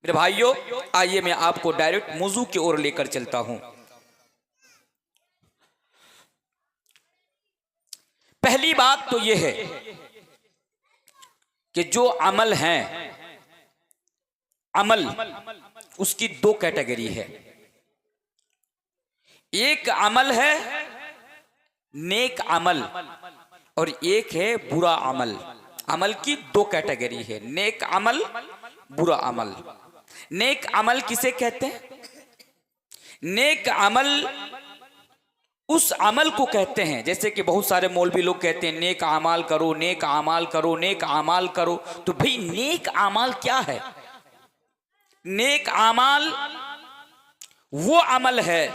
मेरे भाइयों, आइए मैं आपको डायरेक्ट मौजू की ओर लेकर चलता हूं। पहली बात तो यह है कि जो अमल हैं, अमल उसकी दो कैटेगरी है। एक अमल है नेक अमल और एक है बुरा अमल। अमल की दो कैटेगरी है, नेक अमल, बुरा अमल। नेक अमल किसे कहते हैं? नेक अमल उस अमल को कहते हैं, जैसे कि बहुत सारे मौलवी लोग कहते हैं नेक अमाल करो, नेक अमाल करो, नेक अमाल करो। तो भाई नेक अमाल क्या है? नेक अमाल वो अमल है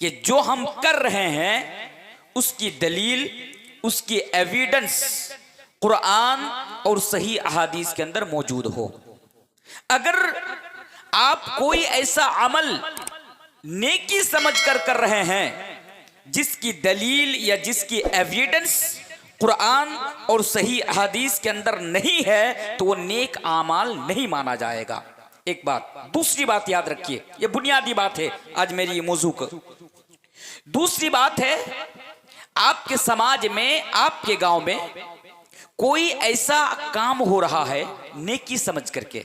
कि जो हम कर रहे हैं उसकी दलील, उसकी एविडेंस कुरान और सही अहादीस के अंदर मौजूद हो। अगर आप कोई ऐसा अमल नेकी समझकर कर रहे हैं जिसकी दलील या जिसकी एविडेंस कुरान और सही हदीस के अंदर नहीं है तो वो नेक आमाल नहीं माना जाएगा। एक बात। दूसरी बात याद रखिए, ये बुनियादी बात है आज मेरी मौजू का। दूसरी बात है, आपके समाज में, आपके गांव में कोई ऐसा काम हो रहा है नेकी समझ करके,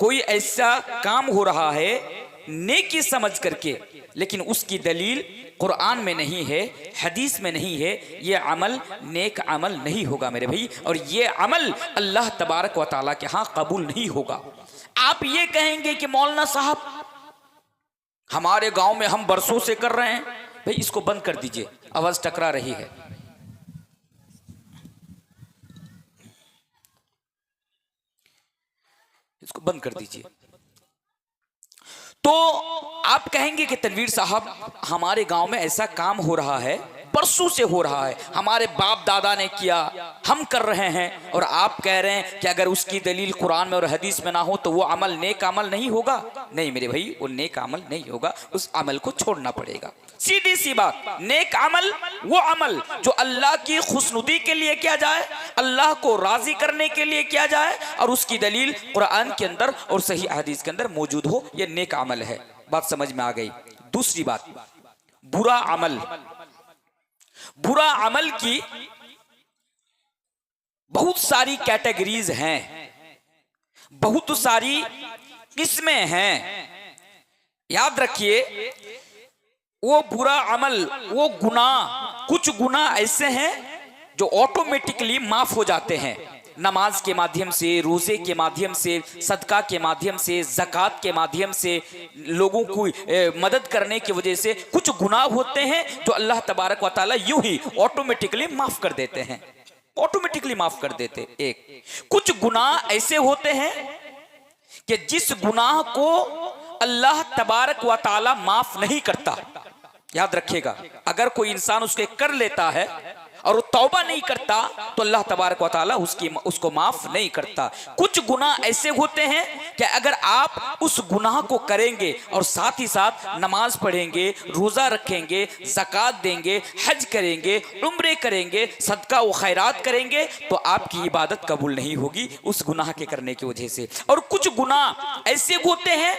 कोई ऐसा काम हो रहा है नेकी समझ करके, लेकिन उसकी दलील कुरान में नहीं है, हदीस में नहीं है, यह अमल नेक अमल नहीं होगा मेरे भाई। और यह अमल अल्लाह तबारक व तआला के यहाँ कबूल नहीं होगा। आप ये कहेंगे कि मौलाना साहब हमारे गांव में हम बरसों से कर रहे हैं, भाई इसको बंद कर दीजिए, आवाज टकरा रही है। इसको बंद कर दीजिए। तो आप कहेंगे कि तनवीर साहब हमारे गांव में ऐसा काम हो रहा है, बरसों से हो रहा है, हमारे बाप दादा ने किया, हम कर रहे हैं, और आप कह रहे हैं कि अगर उसकी दलील कुरान में और हदीस में ना हो तो वो अमल नेक अमल नहीं होगा। नहीं मेरे भाई, वो नेक अमल नहीं होगा, उस अमल को छोड़ना पड़ेगा। सीधी सी बात। नेक अमल वो अमल जो अल्लाह की खुशनुदी के लिए किया जाए, अल्लाह को राजी करने के लिए किया जाए, और उसकी दलील कुरान के अंदर और सही हदीस के अंदर मौजूद हो, यह नेक अमल है। बात समझ में आ गई। दूसरी बात, बुरा अमल। बुरा अमल की बहुत सारी कैटेगरीज हैं, बहुत सारी किस्में हैं। याद रखिए, वो बुरा अमल, वो गुनाह, कुछ गुनाह ऐसे हैं जो ऑटोमेटिकली माफ हो जाते हैं, नमाज के माध्यम से, रोजे के माध्यम से, सदका के माध्यम से, ज़कात के माध्यम से, लोगों को मदद करने की वजह से कुछ गुनाह होते हैं जो अल्लाह तबारक व तआला यूं ही ऑटोमेटिकली माफ कर देते हैं, ऑटोमेटिकली माफ कर देते। एक कुछ गुनाह ऐसे होते हैं कि जिस गुनाह को अल्लाह तबारक व तआला माफ नहीं करता। याद रखिएगा, अगर कोई इंसान उसके कर लेता है और वो तौबा नहीं करता तो अल्लाह तबारक व तआला उसको माफ नहीं करता। कुछ गुनाह ऐसे होते हैं कि अगर आप उस गुनाह को करेंगे और साथ ही साथ नमाज पढ़ेंगे, रोजा रखेंगे, ज़कात देंगे, हज करेंगे, उम्रे करेंगे, सदका व खैरात करेंगे, तो आपकी इबादत कबूल नहीं होगी उस गुनाह के करने की वजह से। और कुछ गुनाह ऐसे होते हैं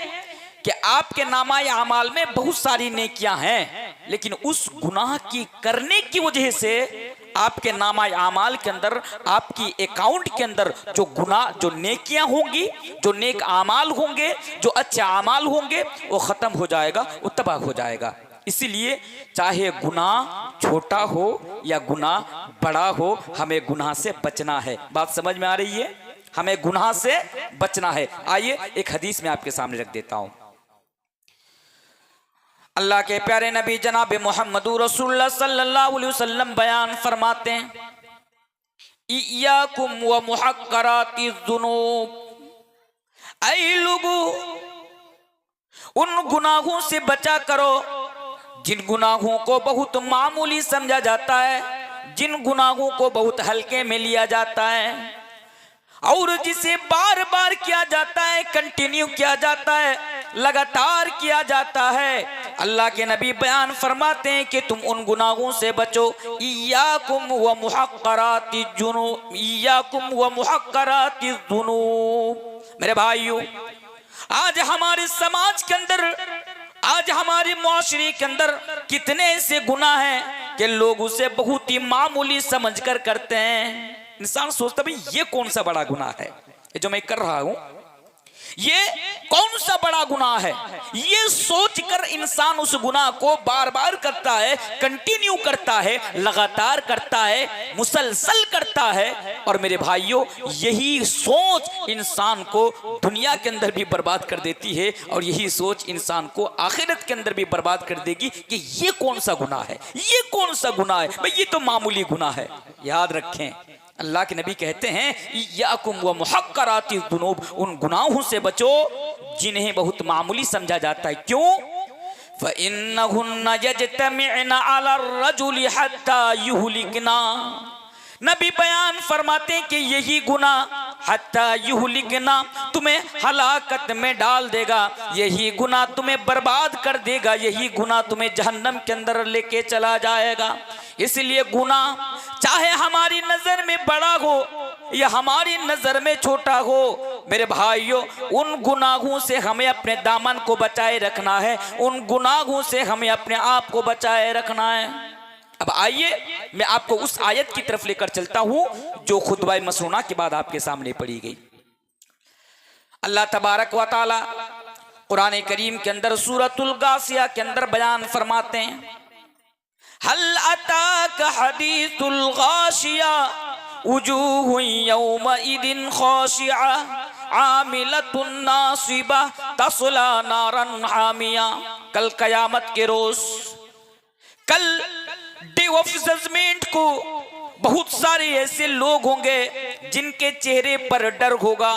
कि आपके नामाए अमाल में बहुत सारी नेकियां हैं, लेकिन उस गुनाह की करने की वजह से आपके नामाए अमाल के अंदर, आपकी अकाउंट के अंदर जो गुनाह, जो नेकियां होंगी, जो नेक अमाल होंगे, जो अच्छे अमाल होंगे, वो खत्म हो जाएगा, वो तबाह हो जाएगा। इसीलिए चाहे गुनाह छोटा हो या गुनाह बड़ा हो, हमें गुनाह से बचना है। बात समझ में आ रही है? हमें गुनाह से बचना है। आइए एक हदीस में आपके सामने रख देता हूं। अल्लाह के प्यारे नबी जनाब मोहम्मदुर रसूलुल्लाह सल्लल्लाहु अलैहि वसल्लम बयान फरमाते हैं, इय्याकुम व मुहक्करातिज़ ज़ुनूब, ऐ लोगों उन गुनाहों से बचा करो जिन गुनाहों को बहुत मामूली समझा जाता है, जिन गुनाहों को बहुत हल्के में लिया जाता है। और जिसे बार बार किया जाता है, कंटिन्यू किया जाता है, लगातार किया जाता है, अल्लाह के नबी बयान फरमाते हैं कि तुम उन गुनाहों से बचो। इय्याकुम व मुहक्कराति जुनूब, इय्याकुम व मुहक्कराति जुनूब। मेरे भाइयों, आज हमारे समाज के अंदर, आज हमारे मुआशरे के अंदर कितने ऐसे गुनाह हैं कि लोग उसे बहुत ही मामूली समझकर करते हैं। इंसान सोचता भाई ये कौन सा बड़ा गुनाह है, ये जो मैं कर रहा हूं ये कौन सा बड़ा गुनाह है, ये सोचकर इंसान उस गुनाह को बार बार करता है, कंटिन्यू करता है, लगातार करता है, मुसलसल करता है। और मेरे भाइयों, यही सोच इंसान को दुनिया के अंदर भी बर्बाद कर देती है और यही सोच इंसान को आखिरत के अंदर भी बर्बाद कर देगी कि ये कौन सा गुनाह है, ये कौन सा गुनाह है, भाई ये तो मामूली गुनाह है। याद रखें, अल्लाह के नबी कहते हैं इय्याकुम व मुहक्कराति जुनूब, उन गुनाहों से बचो जिन्हें बहुत मामूली समझा जाता है। क्यों? फ़इन्नहुन्ना यज्तमिअना अला रजुलि हत्ता युहलिकना। नबी बयान फरमाते हैं कि यही गुनाह हत्ता युहलिकना, तुम्हें हलाकत में डाल देगा, यही गुनाह तुम्हें बर्बाद कर देगा, यही गुनाह तुम्हें जहन्नम के अंदर लेके चला जाएगा। इसलिए गुनाह चाहे हमारी नजर में बड़ा हो या हमारी नजर में छोटा हो, मेरे भाइयों, उन गुनाहों से हमें अपने दामन को बचाए रखना है, उन गुनाहों से हमें अपने आप को बचाए रखना है। अब आइए मैं आपको उस आयत की तरफ लेकर चलता हूं जो खुतबा मसनूना के बाद आपके सामने पढ़ी गई। अल्लाह तबारक व तआला कुरान करीम के अंदर सूरतुल गासिया के अंदर बयान फरमाते हैं, हल अताक हदीसुल गाशिया वुजूहु यौमइदिन खाशिआ आमिलतुन नासिबा तस्ला नारन हामिया। कल कयामत के रोज, कल डे ऑफ जजमेंट को बहुत सारे ऐसे लोग होंगे जिनके चेहरे पर डर होगा,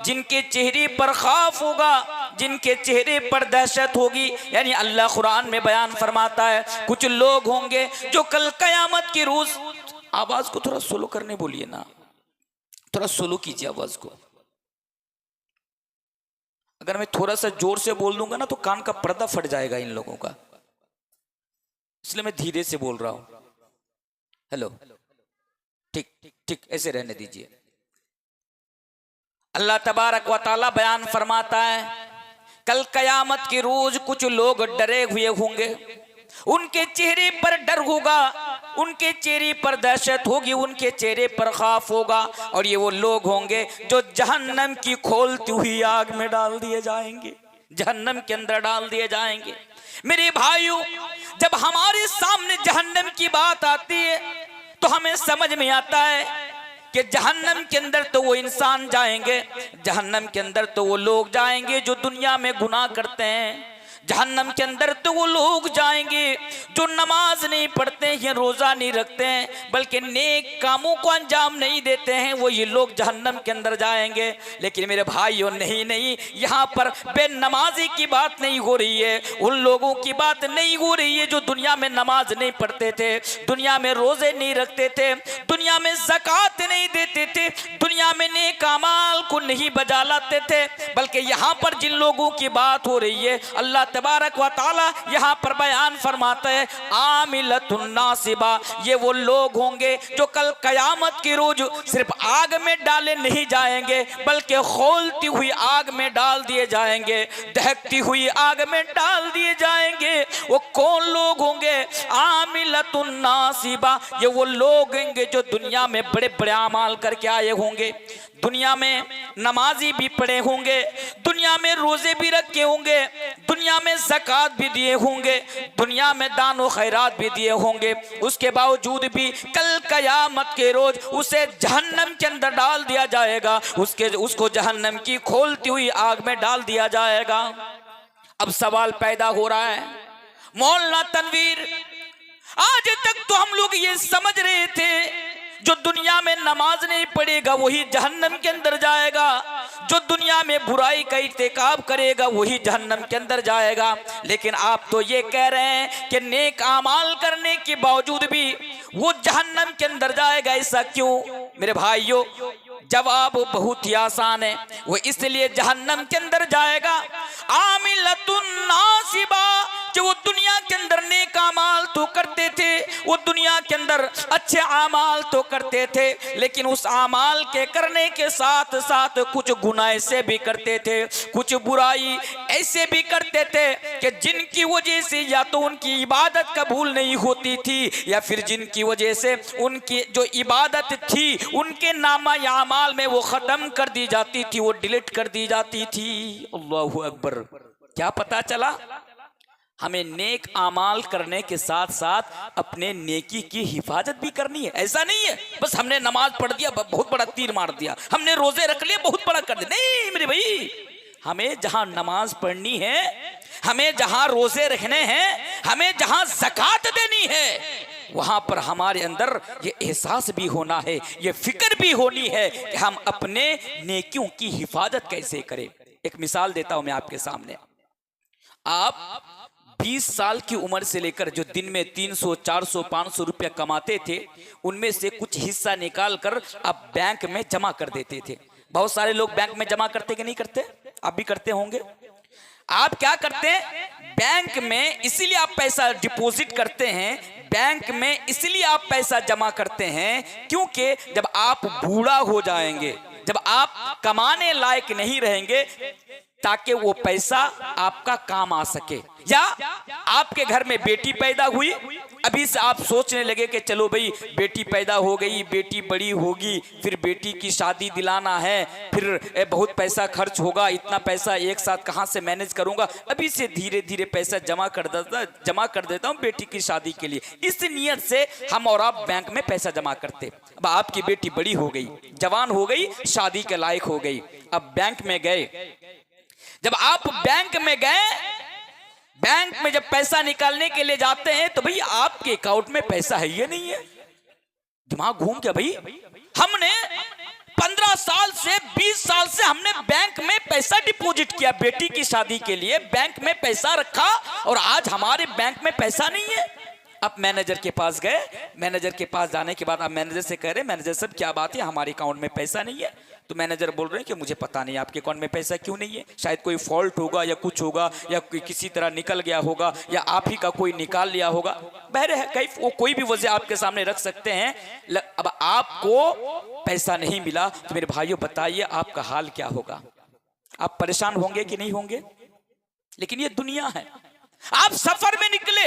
जिनके चेहरे पर खौफ होगा, जिनके चेहरे पर दहशत होगी। यानी अल्लाह कुरान में बयान फरमाता है कुछ लोग होंगे जो कल कयामत की रोज, आवाज को थोड़ा स्लो करने बोलिए ना, थोड़ा स्लो कीजिए आवाज को। अगर मैं थोड़ा सा जोर से बोल दूंगा ना तो कान का पर्दा फट जाएगा इन लोगों का, इसलिए मैं धीरे से बोल रहा हूं। हेलो, ठीक ठीक ऐसे रहने दीजिए। अल्लाह तबारक व तआला बयान फरमाता है कल कयामत के रोज कुछ लोग डरे हुए होंगे, उनके चेहरे पर डर होगा, उनके चेहरे पर दहशत होगी, उनके चेहरे पर खौफ होगा। और ये वो लोग होंगे जो जहन्नम की खोलती हुई आग में डाल दिए जाएंगे, जहन्नम के अंदर डाल दिए जाएंगे। मेरे भाइयों, जब हमारे सामने जहन्नम की बात आती है तो हमें समझ में आता है कि जहन्नम के अंदर तो वो इंसान जाएंगे, जहन्नम के अंदर तो वो लोग जाएंगे जो दुनिया में गुनाह करते हैं, जहन्नम के अंदर तो वो लोग जाएंगे जो नमाज नहीं पढ़ते हैं, रोजा नहीं रखते हैं, बल्कि नेक कामों को अंजाम नहीं देते हैं, वो ये लोग जहन्नम के अंदर जाएंगे। लेकिन मेरे भाइयों, नहीं नहीं, यहाँ पर बेनमाजी की बात नहीं हो रही है, उन लोगों की बात नहीं हो रही है जो दुनिया में नमाज नहीं पढ़ते थे, दुनिया में रोजे नहीं रखते थे, दुनिया में ज़कात नहीं देते थे, दुनिया में नेक अमाल को नहीं बजा लाते थे। बल्कि यहाँ पर जिन लोगों की बात हो रही है, अल्लाह तबारक व तआला यहाँ पर बयान फरमाता है आमिलतुन नासिबा, ये वो लोग होंगे जो कल कयामत के रोज सिर्फ आग में डाले नहीं जाएंगे बल्कि खोलती हुई आग में डाल दिए जाएंगे, दहकती हुई आग में डाल दिए जाएंगे। वो कौन लोग होंगे? आमिलतुन नासिबा, ये वो लोग होंगे जो दुनिया में बड़े बड़े अमाल करके आए होंगे, दुनिया में नमाजी भी पढ़े होंगे, दुनिया में रोजे भी रखे होंगे, दुनिया में ज़कात भी दिए होंगे, दुनिया में दान व खैरात भी दिए होंगे, उसके बावजूद भी कल कयामत के रोज उसे जहन्नम के अंदर डाल दिया जाएगा, उसको जहन्नम की खोलती हुई आग में डाल दिया जाएगा। अब सवाल पैदा हो रहा है, मौलाना तनवीर, आज तक तो हम लोग ये समझ रहे थे जो दुनिया में नमाज नहीं पढ़ेगा वही जहन्नम के अंदर जाएगा, जो दुनिया में बुराई का इर्तिकाब करेगा वही जहन्नम के अंदर जाएगा। लेकिन आप तो ये कह रहे हैं कि नेक आमाल करने के बावजूद भी वो जहन्नम के अंदर जाएगा, ऐसा क्यों? मेरे भाइयों, जवाब बहुत ही आसान है, वो इसलिए जहन्नम के अंदर जाएगा। आमिलतुन नासिबा, जो वो दुनिया के अंदर नेक अमाल तो करते थे, वो दुनिया के अंदर अच्छे अमाल तो करते थे, लेकिन उस अमाल के करने के साथ साथ कुछ गुनाह ऐसे भी करते थे, कुछ बुराई ऐसे भी करते थे कि जिनकी वजह से या तो उनकी इबादत कबूल नहीं होती थी, या फिर जिनकी वजह से उनकी जो इबादत थी उनके नामा या अमाल में वो खत्म कर दी जाती थी, वो डिलीट कर दी जाती थी। अल्लाहु अकबर। क्या पता चला? हमें नेक आमाल करने के साथ साथ अपने नेकी की हिफाजत भी करनी है। ऐसा नहीं है बस हमने नमाज पढ़ दिया बहुत बड़ा तीर मार दिया, हमने रोजे रख लिए बहुत बड़ा कर दिया। नहीं मेरे भाई, हमें जहां नमाज पढ़नी है, हमें जहां रोजे रखने हैं, हमें जहां ज़कात देनी है, वहां पर हमारे अंदर ये एहसास भी होना है, ये फिक्र भी होनी है कि हम अपने नेकियों की हिफाजत कैसे करें। एक मिसाल देता हूं मैं आपके सामने। आप 20 साल की उम्र से लेकर जो दिन में 300, 400, 500 रुपया कमाते थे, उनमें से कुछ हिस्सा निकाल कर आप बैंक में जमा कर देते थे। बहुत सारे लोग बैंक में जमा करते कि नहीं करते? आप भी करते होंगे। आप क्या करते हैं? बैंक में इसीलिए आप पैसा डिपॉजिट करते हैं, बैंक में इसलिए आप पैसा जमा करते हैं क्योंकि जब आप बूढ़ा हो जाएंगे, जब आप कमाने लायक नहीं रहेंगे, ताकि वो पैसा आपका काम आ सके। या आपके घर में बेटी पैदा हुई, अभी से आप सोचने लगे कि चलो भाई बेटी पैदा हो गई, बेटी बड़ी होगी, फिर बेटी की शादी दिलाना है, फिर बहुत पैसा खर्च होगा, इतना पैसा एक साथ कहाँ से मैनेज करूंगा, अभी से धीरे धीरे पैसा जमा कर देता हूँ बेटी की शादी के लिए। इस नियत से हम और आप बैंक में पैसा जमा करते। अब आपकी बेटी बड़ी हो गई, जवान हो गई, शादी के लायक हो गई। अब बैंक में गए, जब आप बैंक में गए, बैंक में जब पैसा निकालने के लिए जाते हैं तो भाई आपके अकाउंट में पैसा है या नहीं है? दिमाग घूम गया भाई। हमने 15 साल से 20 साल से हमने बैंक में पैसा डिपॉजिट किया, बेटी की शादी के लिए बैंक में पैसा रखा, और आज हमारे बैंक में पैसा नहीं है। आप मैनेजर के पास गए, मैनेजर के पास जाने के बाद आप मैनेजर से कह रहे, मैनेजर साहब क्या बात है, हमारे अकाउंट में पैसा नहीं है। तो मैनेजर बोल रहे हैं कि मुझे पता नहीं आपके अकाउंट में पैसा क्यों नहीं है, शायद कोई फॉल्ट होगा या कुछ होगा, या किसी तरह निकल गया होगा, या आप ही का कोई निकाल लिया होगा। बहरे कहीं वो कोई भी वजह आपके सामने रख सकते हैं। अब आपको पैसा नहीं मिला तो मेरे भाइयों बताइए आपका हाल क्या होगा? आप परेशान होंगे कि नहीं होंगे? लेकिन ये दुनिया है। आप सफर में निकले,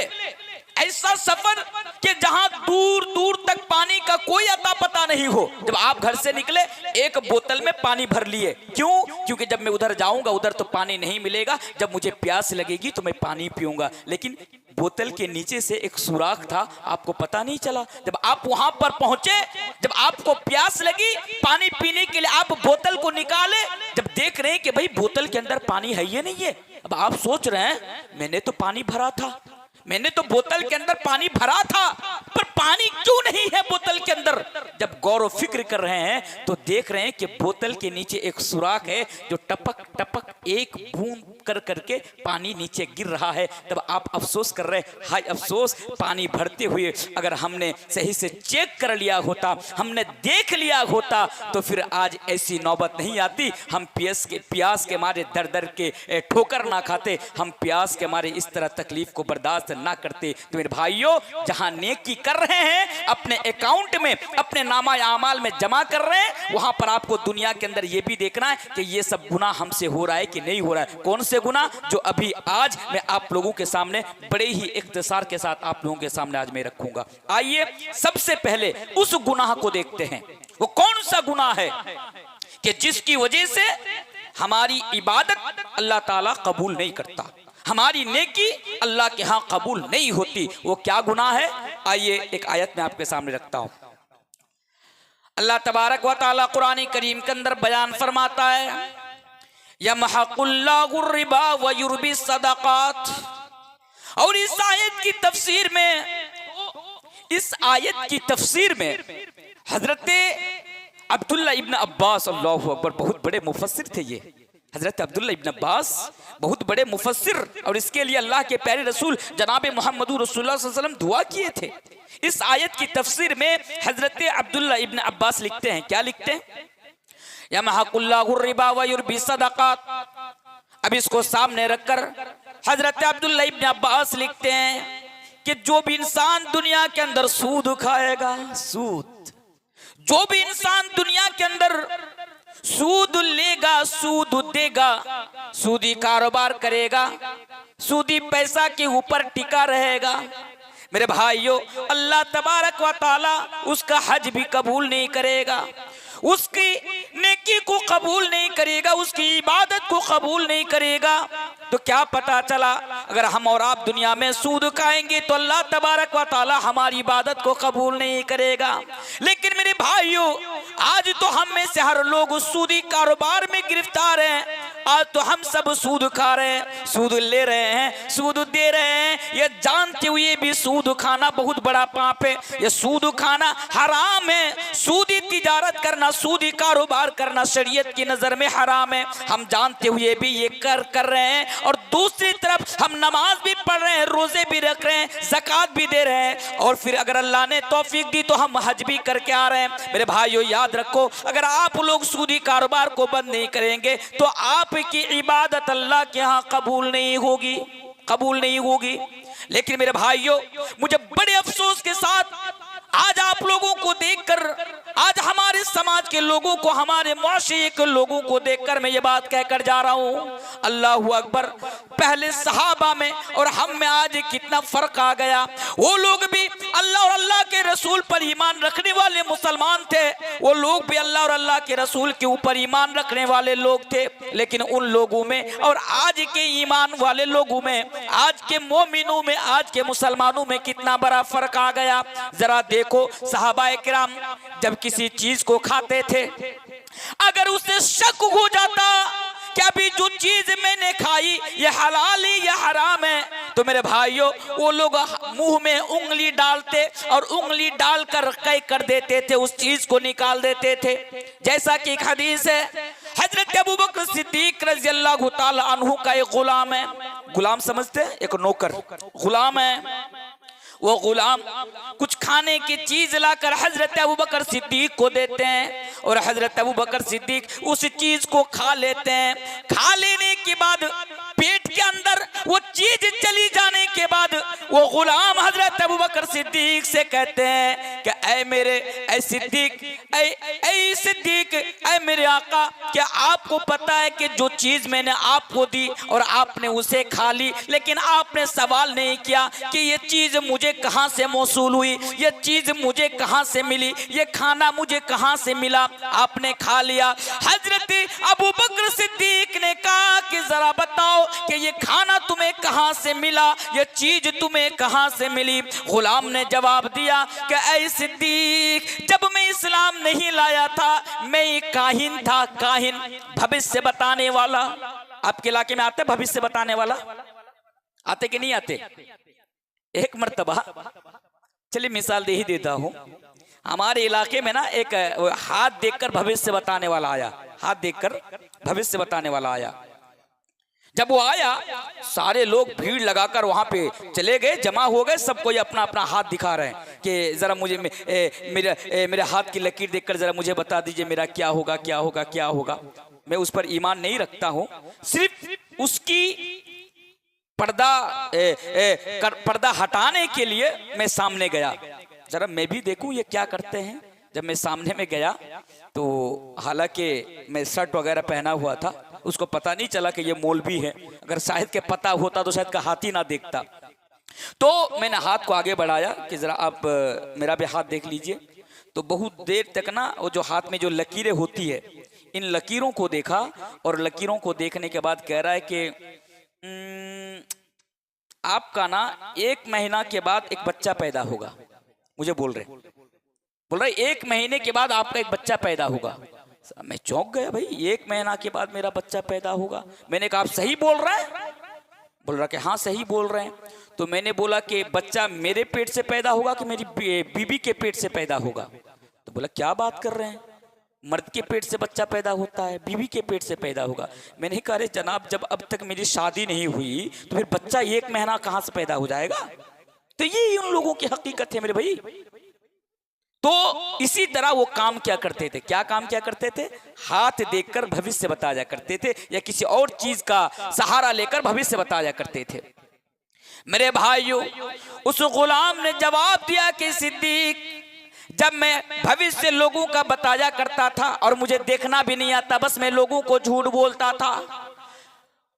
ऐसा सफर कि जहां दूर दूर तक पानी का कोई अता पता नहीं हो। जब आप घर से निकले, एक बोतल में पानी भर लिए, क्यों? क्योंकि जब मैं उधर जाऊंगा उधर तो पानी नहीं मिलेगा, जब मुझे प्यास लगेगी तो मैं पानी पीऊंगा। लेकिन बोतल के नीचे से एक सुराख था, आपको पता नहीं चला। जब आप वहां पर पहुंचे, जब आपको प्यास लगी पानी पीने के लिए, आप बोतल को निकाले, जब देख रहे हैं कि भाई बोतल के अंदर पानी है या नहीं है। अब आप सोच रहे हैं मैंने तो पानी भरा था, मैंने तो बोतल के अंदर पानी भरा था, पर पानी क्यों नहीं है बोतल के अंदर? जब गौर व फिक्र कर रहे हैं तो देख रहे हैं कि बोतल के नीचे एक सुराख है, जो टपक टपक एक बूंद कर करके पानी नीचे गिर रहा है। तब आप अफसोस कर रहे हैं, हाय अफसोस, पानी भरते हुए अगर हमने सही से चेक कर लिया होता, हमने देख लिया होता, तो फिर आज ऐसी नौबत नहीं आती। हम प्यास के मारे दर दर के ठोकर ना खाते, हम प्यास के मारे इस तरह तकलीफ को बर्दाश्त ना करते। तो मेरे भाइयों, जहां नेकी कर रहे हैं, अपने अकाउंट में, अपने नामा आमाल में जमा कर रहे हैं, वहां पर आपको दुनिया के अंदर यह भी देखना है कि ये सब गुनाह हमसे हो रहा है कि नहीं हो रहा है। कौन से गुनाह? जो अभी आज मैं आप लोगों के सामने बड़े ही इख्तिसार के साथ आप लोगों के सामने आज मैं रखूंगा। आइए सबसे पहले उस गुनाह को देखते हैं। वो कौन सा गुनाह है कि जिसकी वजह से हमारी इबादत अल्लाह ताला कबूल नहीं करता, हमारी नेकी अल्लाह के यहाँ कबूल नहीं होती। वो क्या गुनाह है? आइए एक आयत में आपके सामने रखता हूं। अल्लाह तबारक व तआला कुरान करीम के अंदर बयान फरमाता है, यमहकुल्लाहु रिबा व युरबी सदक़ात। और इस आयत की तफसीर में हजरत अब्दुल्ला इब्न अब्बास, अल्लाहु अकबर, बहुत बड़े मुफस्सिर थे ये। हजरत अब्दुल्ला इब्न अब्बास बहुत बड़े मुफस्सिर, और इसके लिए अल्लाह के प्यारे रसूल जनाब मोहम्मद रसूलुल्लाह सल्लल्लाहु अलैहि वसल्लम दुआ किए थे। इस आयत की तफसीर में हजरत अब्दुल्ला इब्न अब्बास लिखते हैं, क्या लिखते हैं? यमहकुल्लाहु रिबा व युरबी सदक़ात। अब इसको सामने रखकर हजरत अब्दुल्लाह इब्न अब्बास लिखते हैं कि जो भी इंसान दुनिया के अंदर सूद खाएगा, सूद, जो भी इंसान दुनिया के अंदर सूद लेगा, सूद देगा, सूदी कारोबार करेगा, सूदी पैसा के ऊपर टिका रहेगा, मेरे भाइयों, अल्लाह तबारक व ताला उसका हज भी कबूल नहीं करेगा, उसकी नेकी को कबूल नहीं करेगा, उसकी इबादत को कबूल नहीं करेगा। तो क्या पता चला, अगर हम और आप दुनिया में सूद खाएंगे तो अल्लाह तबारक व ताला हमारी इबादत को कबूल नहीं करेगा। लेकिन मेरे भाइयों, आज तो हम में से हर लोग सूदी कारोबार में गिरफ्तार हैं। आज तो हम सब सूद खा रहे हैं, सूद ले रहे हैं, सूद दे रहे हैं, ये जानते हुए भी सूद खाना बहुत बड़ा पाप है। ये सूद खाना हराम है। सूदी तिजारत करना, सूदी कारोबार करना शरीयत की नजर में हराम है। हम जानते हुए भी ये कर रहे हैं, और दूसरी तरफ हम नमाज भी पढ़ रहे हैं, रोजे भी रख रहे हैं, ज़कात भी दे रहे हैं, और फिर अगर अल्लाह ने तौफीक दी तो हम हज भी करके आ रहे हैं। मेरे भाइयों, याद रखो, अगर आप लोग सूदी कारोबार को बंद नहीं करेंगे तो आपकी इबादत अल्लाह के यहाँ कबूल नहीं होगी, कबूल नहीं होगी। लेकिन मेरे भाइयों, मुझे बड़े अफसोस के साथ आज आप लोगों को देखकर, आज हमारे समाज के लोगों को, हमारे मुआशरे के लोगों को देखकर मैं ये बात कहकर जा रहा हूँ, अल्लाहु अकबर, पहले सहाबा में और हम में आज कितना फर्क आ गया। वो लोग भी अल्लाह और अल्लाह के रसूल पर ईमान रखने वाले मुसलमान थे, वो लोग भी अल्लाह और अल्लाह के रसूल के ऊपर ईमान रखने वाले लोग थे। लेकिन उन लोगों में और आज के ईमान वाले लोगों में, आज के मोमिनों में, आज के मुसलमानों में कितना बड़ा फर्क आ गया। जरा देखो, सहाबाए किराम जब किसी चीज को खाते थे, अगर उससे शक हो जाता कि अभी जो चीज मैंने खाई ये हलाल है या हराम है, तो मेरे भाइयों, वो लोग मुंह में उंगली डालते और उंगली डालकर कई कर देते थे, उस चीज को निकाल देते थे। जैसा कि एक हदीस है, हजरत अबू बकर सिद्दीक रज़ी अल्लाहु ताला अन्हु का एक गुलाम है, गुलाम समझते हैं, एक नौकर गुलाम है। वो गुलाम कुछ खाने की चीज लाकर हजरत अबू बकर सिद्दीक को देते हैं, और हजरत अबू बकर सिद्दीक उस चीज को खा लेते हैं। खा लेने के बाद पेट के अंदर वो चीज चली जाने के बाद वो गुलाम हजरत अबू बकर सिद्दीक से कहते हैं कि ऐ मेरे, ऐ सिद्दीक, ऐ सिद्दीक, ऐ मेरे आका, क्या आपको पता है कि जो चीज मैंने आपको दी और आपने उसे खा ली, लेकिन आपने सवाल नहीं किया कि ये चीज मुझे कहां से मौसूल हुई, ये चीज मुझे कहां से मिली, ये खाना मुझे कहां से मिला, आपने खा लिया। हजरत अबू बकर सिद्दीक ने कहा कि जरा बताओ कि ये खाना तुम्हें कहां से मिला, ये चीज तुम्हें कहां से मिली। गुलाम ने जवाब दिया कि ऐ सिद्दीक, जब मैं इस्लाम नहीं लाया था मैं एक काहिन था, काहिन, भविष्य बताने वाला। आपके इलाके में आते भविष्य बताने वाला, आते कि नहीं आते? एक मर्तबा, चलिए मिसाल दे ही देता हूं, हमारे इलाके में ना एक हाथ देखकर भविष्य बताने वाला आया, हाथ देखकर भविष्य बताने वाला आया। जब वो आया, सारे लोग भीड़ लगाकर वहां पे चले गए, जमा हो गए, सब कोई अपना अपना हाथ दिखा रहे हैं कि जरा मुझे मेरे हाथ की लकीर देखकर जरा मुझे बता दीजिए मेरा क्या होगा, क्या होगा, क्या होगा। मैं उस पर ईमान नहीं रखता हूं, सिर्फ उसकी पर्दा हटाने के लिए मैं सामने गया, जरा मैं भी देखूं ये क्या करते हैं। जब मैं सामने में गया तो हालांकि मैं शर्ट वगैरह पहना हुआ था, उसको पता नहीं चला कि ये मौलवी है, अगर शायद के पता होता तो शायद का हाथ ही ना देखता। तो मैंने हाथ को आगे बढ़ाया कि जरा आप मेरा भी हाथ देख लीजिए। तो बहुत देर तक ना वो जो हाथ में जो लकीरें होती है, इन लकीरों को देखा, और लकीरों को देखने के बाद कह रहा है कि आपका ना 1 महीना के बाद एक बच्चा पैदा होगा। मुझे बोल रहे 1 महीने के बाद आपका एक बच्चा पैदा होगा। मैं चौंक गया, भाई 1 महीना के बाद मेरा बच्चा पैदा होगा। मैंने कहा आप सही बोल रहे हैं? बोल रहा कि हाँ सही बोल रहे हैं। तो मैंने बोला कि बच्चा मेरे पेट से पैदा होगा कि मेरी बीबी के पेट से पैदा होगा? तो बोला क्या बात कर रहे हैं, मर्द के पेट से बच्चा पैदा होता है, बीवी के पेट से पैदा होगा। मैंने कहा अरे जनाब, जब अब तक मेरी शादी नहीं हुई तो फिर बच्चा 1 महीना कहाँ से पैदा हो जाएगा? तो ये उन लोगों की हकीकत है मेरे भाई। तो इसी तरह वो काम क्या करते थे, क्या काम क्या करते थे? हाथ देखकर भविष्य बताया करते थे, या किसी और चीज का सहारा लेकर भविष्य बताया करते थे। मेरे भाइयों, उस गुलाम ने जवाब दिया कि सिद्दीक, जब मैं भविष्य लोगों का बताया करता था और मुझे देखना भी नहीं आता, बस मैं लोगों को झूठ बोलता था।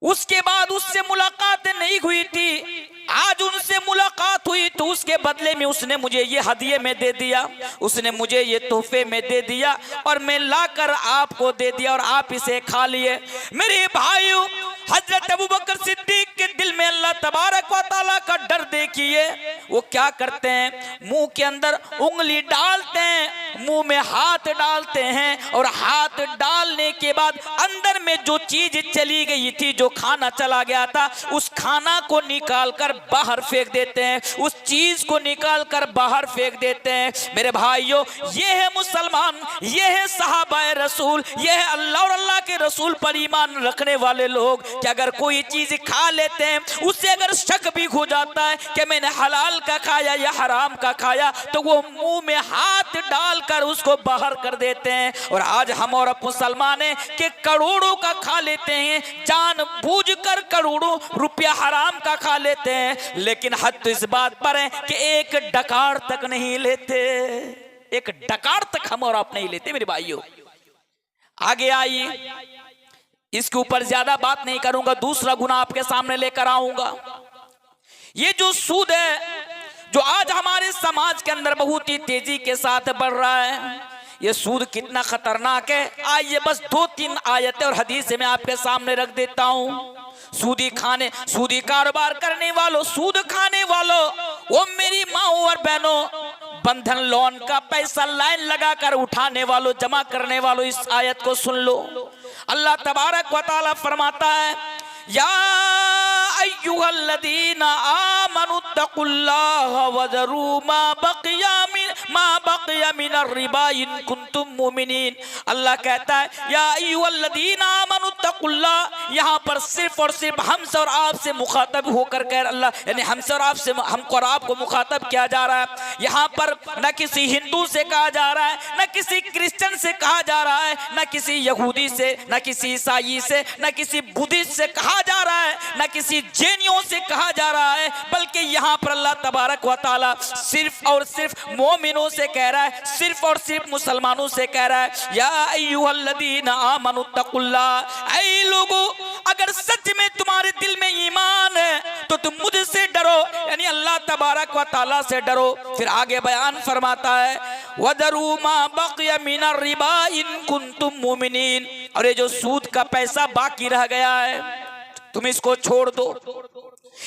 उसके बाद उससे मुलाकात नहीं हुई थी, आज उनसे मुलाकात हुई तो उसके बदले में उसने मुझे ये हदिये में दे दिया, उसने मुझे ये तोहफे में दे दिया और मैं लाकर आपको दे दिया और आप इसे खा लिए। मेरे भाइयों, हजरत अबू बकर सिद्दीक के दिल में अल्लाह तबारक व तआला का डर देखिए। वो क्या करते हैं, मुंह के अंदर उंगली डालते हैं, मुंह में हाथ डालते हैं और हाथ डालने के बाद अंदर में जो चीज चली गई थी, जो खाना चला गया था, उस खाना को निकाल कर बाहर फेंक देते हैं, उस चीज को निकाल कर बाहर फेंक देते हैं। मेरे भाइयों, ये है मुसलमान, ये है सहाबाए रसूल, ये है अल्लाह और अल्लाह के रसूल पर ईमान रखने वाले लोग कि अगर कोई चीज खा लेते हैं, उससे अगर शक भी हो जाता है कि मैंने हलाल का खाया या हराम का खाया, तो वो मुंह में हाथ डालकर उसको बाहर कर देते हैं। और आज हम और मुसलमान हैं कि करोड़ों का खा लेते हैं, जानबूझकर करोड़ों रुपया हराम का खा लेते हैं, लेकिन हद तो इस बात पर है कि एक डकार तक नहीं लेते, एक डकार तक हम और आप नहीं लेते। मेरे भाइयों, आगे आइए, इसके ऊपर ज्यादा बात नहीं करूंगा, दूसरा गुनाह आपके सामने लेकर आऊंगा। ये जो सूद है, जो आज हमारे समाज के अंदर बहुत ही तेजी के साथ बढ़ रहा है, ये सूद कितना खतरनाक है, आइए बस 2-3 आयतें और हदीस मैं आपके सामने रख देता हूं। सूदी कारोबार करने वालों, सूद खाने वालों, वो मेरी माओ और बहनों, बंधन लोन का पैसा लाइन लगाकर उठाने वालों, जमा करने वालों, इस आयत को सुन लो। अल्लाह तबारक व तआला फरमाता है, या अय्युहल्लज़ीना आमनुत्तकुल्लाह वज़रू मा बक़िया मिनर रिबा इन कुंतुम मुमिनीन। अल्लाह कहता है, या अय्युहल्लज़ीना आमनुत्तकुल्लाह, यहाँ पर सिर्फ और सिर्फ हमसे और आपसे मुखातब होकर कह अल्लाह, यानी हमसे और आपसे, हमको और आपको मुखातब किया जा रहा है। यहाँ पर न किसी हिंदू से कहा जा रहा है, न किसी क्रिश्चियन से कहा जा रहा है, न किसी यहूदी से, न किसी ईसाई से, न किसी बुद्धिस्ट से कहा जा रहा है, न किसी जैनियों से कहा जा रहा है, बल्कि यहाँ पर अल्लाह तबारक व तआला सिर्फ और सिर्फ मोमिनों से कह रहा है, सिर्फ और सिर्फ मुसलमानों से कह रहा है, या अय्युहल्लज़ीना आमनुत्तकुल्लाह, ऐ लोगों, अगर सच में तुम्हारे दिल में ईमान है तो तुम मुझसे डरो, यानी अल्लाह तबारक व तआला से डरो। फिर आगे बयान फरमाता है, वज़रू मा बक़िया मिनर रिबा इन कुंतुम मुमिनीन, और ये जो सूद का पैसा बाकी रह गया है, तुम इसको छोड़ दो।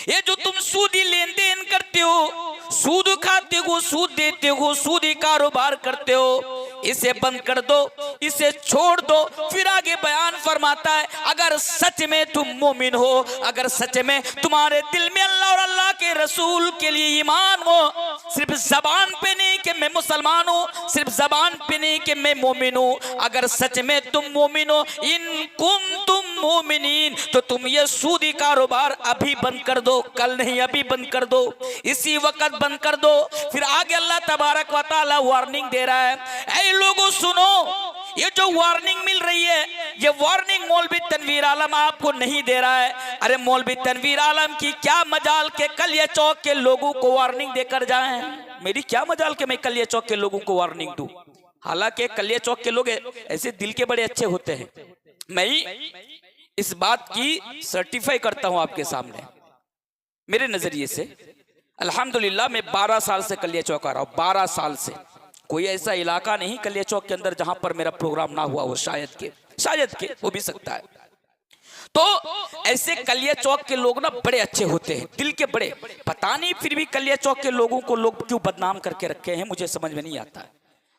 ये जो तुम सूदी लेन देन करते हो, सूद खाते हो, सूद देते हो, सूदी कारोबार करते हो, इसे बंद कर दो, इसे छोड़ दो। फिर आगे बयान फरमाता है, अगर सच में तुम मोमिन हो, अगर सच में तुम्हारे दिल में अल्लाह और अल्लाह के रसूल के लिए ईमान हो, सिर्फ जबान पे नहीं कि मैं मुसलमान हूँ, सिर्फ जबान पे नहीं कि मैं मोमिन हूँ, अगर सच में तुम मोमिन हो, इन कुंतुम मोमिनीन, तो तुम ये सूदी कारोबार अभी बंद कर दो, कल नहीं अभी बंद कर दो, इसी वक्त बंद कर दो। फिर आगे अल्लाह तबारक व तआला वार्निंग दे रहा है, ऐ लोगों सुनो, ये जो वार्निंग मिल रही है, ये वार्निंग मौलवी तनवीर आलम आपको नहीं दे रहा है। अरे मौलवी तनवीर आलम की क्या मजाल के कलिया चौक के लोगों को वार्निंग देकर जाएं, मेरी क्या मजाल के मैं कलिया चौक के लोगों को वार्निंग दूं। हालांकि कलिया चौक के लोग ऐसे दिल के बड़े अच्छे होते हैं, मैं इस बात की सर्टिफाई करता हूं आपके सामने। मेरे नजरिए से अल्हम्दुलिल्लाह मैं 12 साल से कलिया चौक आ रहा हूं, 12 साल से कोई ऐसा इलाका नहीं कलिया चौक के अंदर जहां पर मेरा प्रोग्राम ना हुआ हो, शायद के हो भी सकता है। तो ऐसे कलिया चौक के लोग ना बड़े अच्छे होते हैं, दिल के बड़े, पता नहीं फिर भी कलिया चौक के लोगों को लोग क्यों बदनाम करके रखे हैं, मुझे समझ में नहीं आता।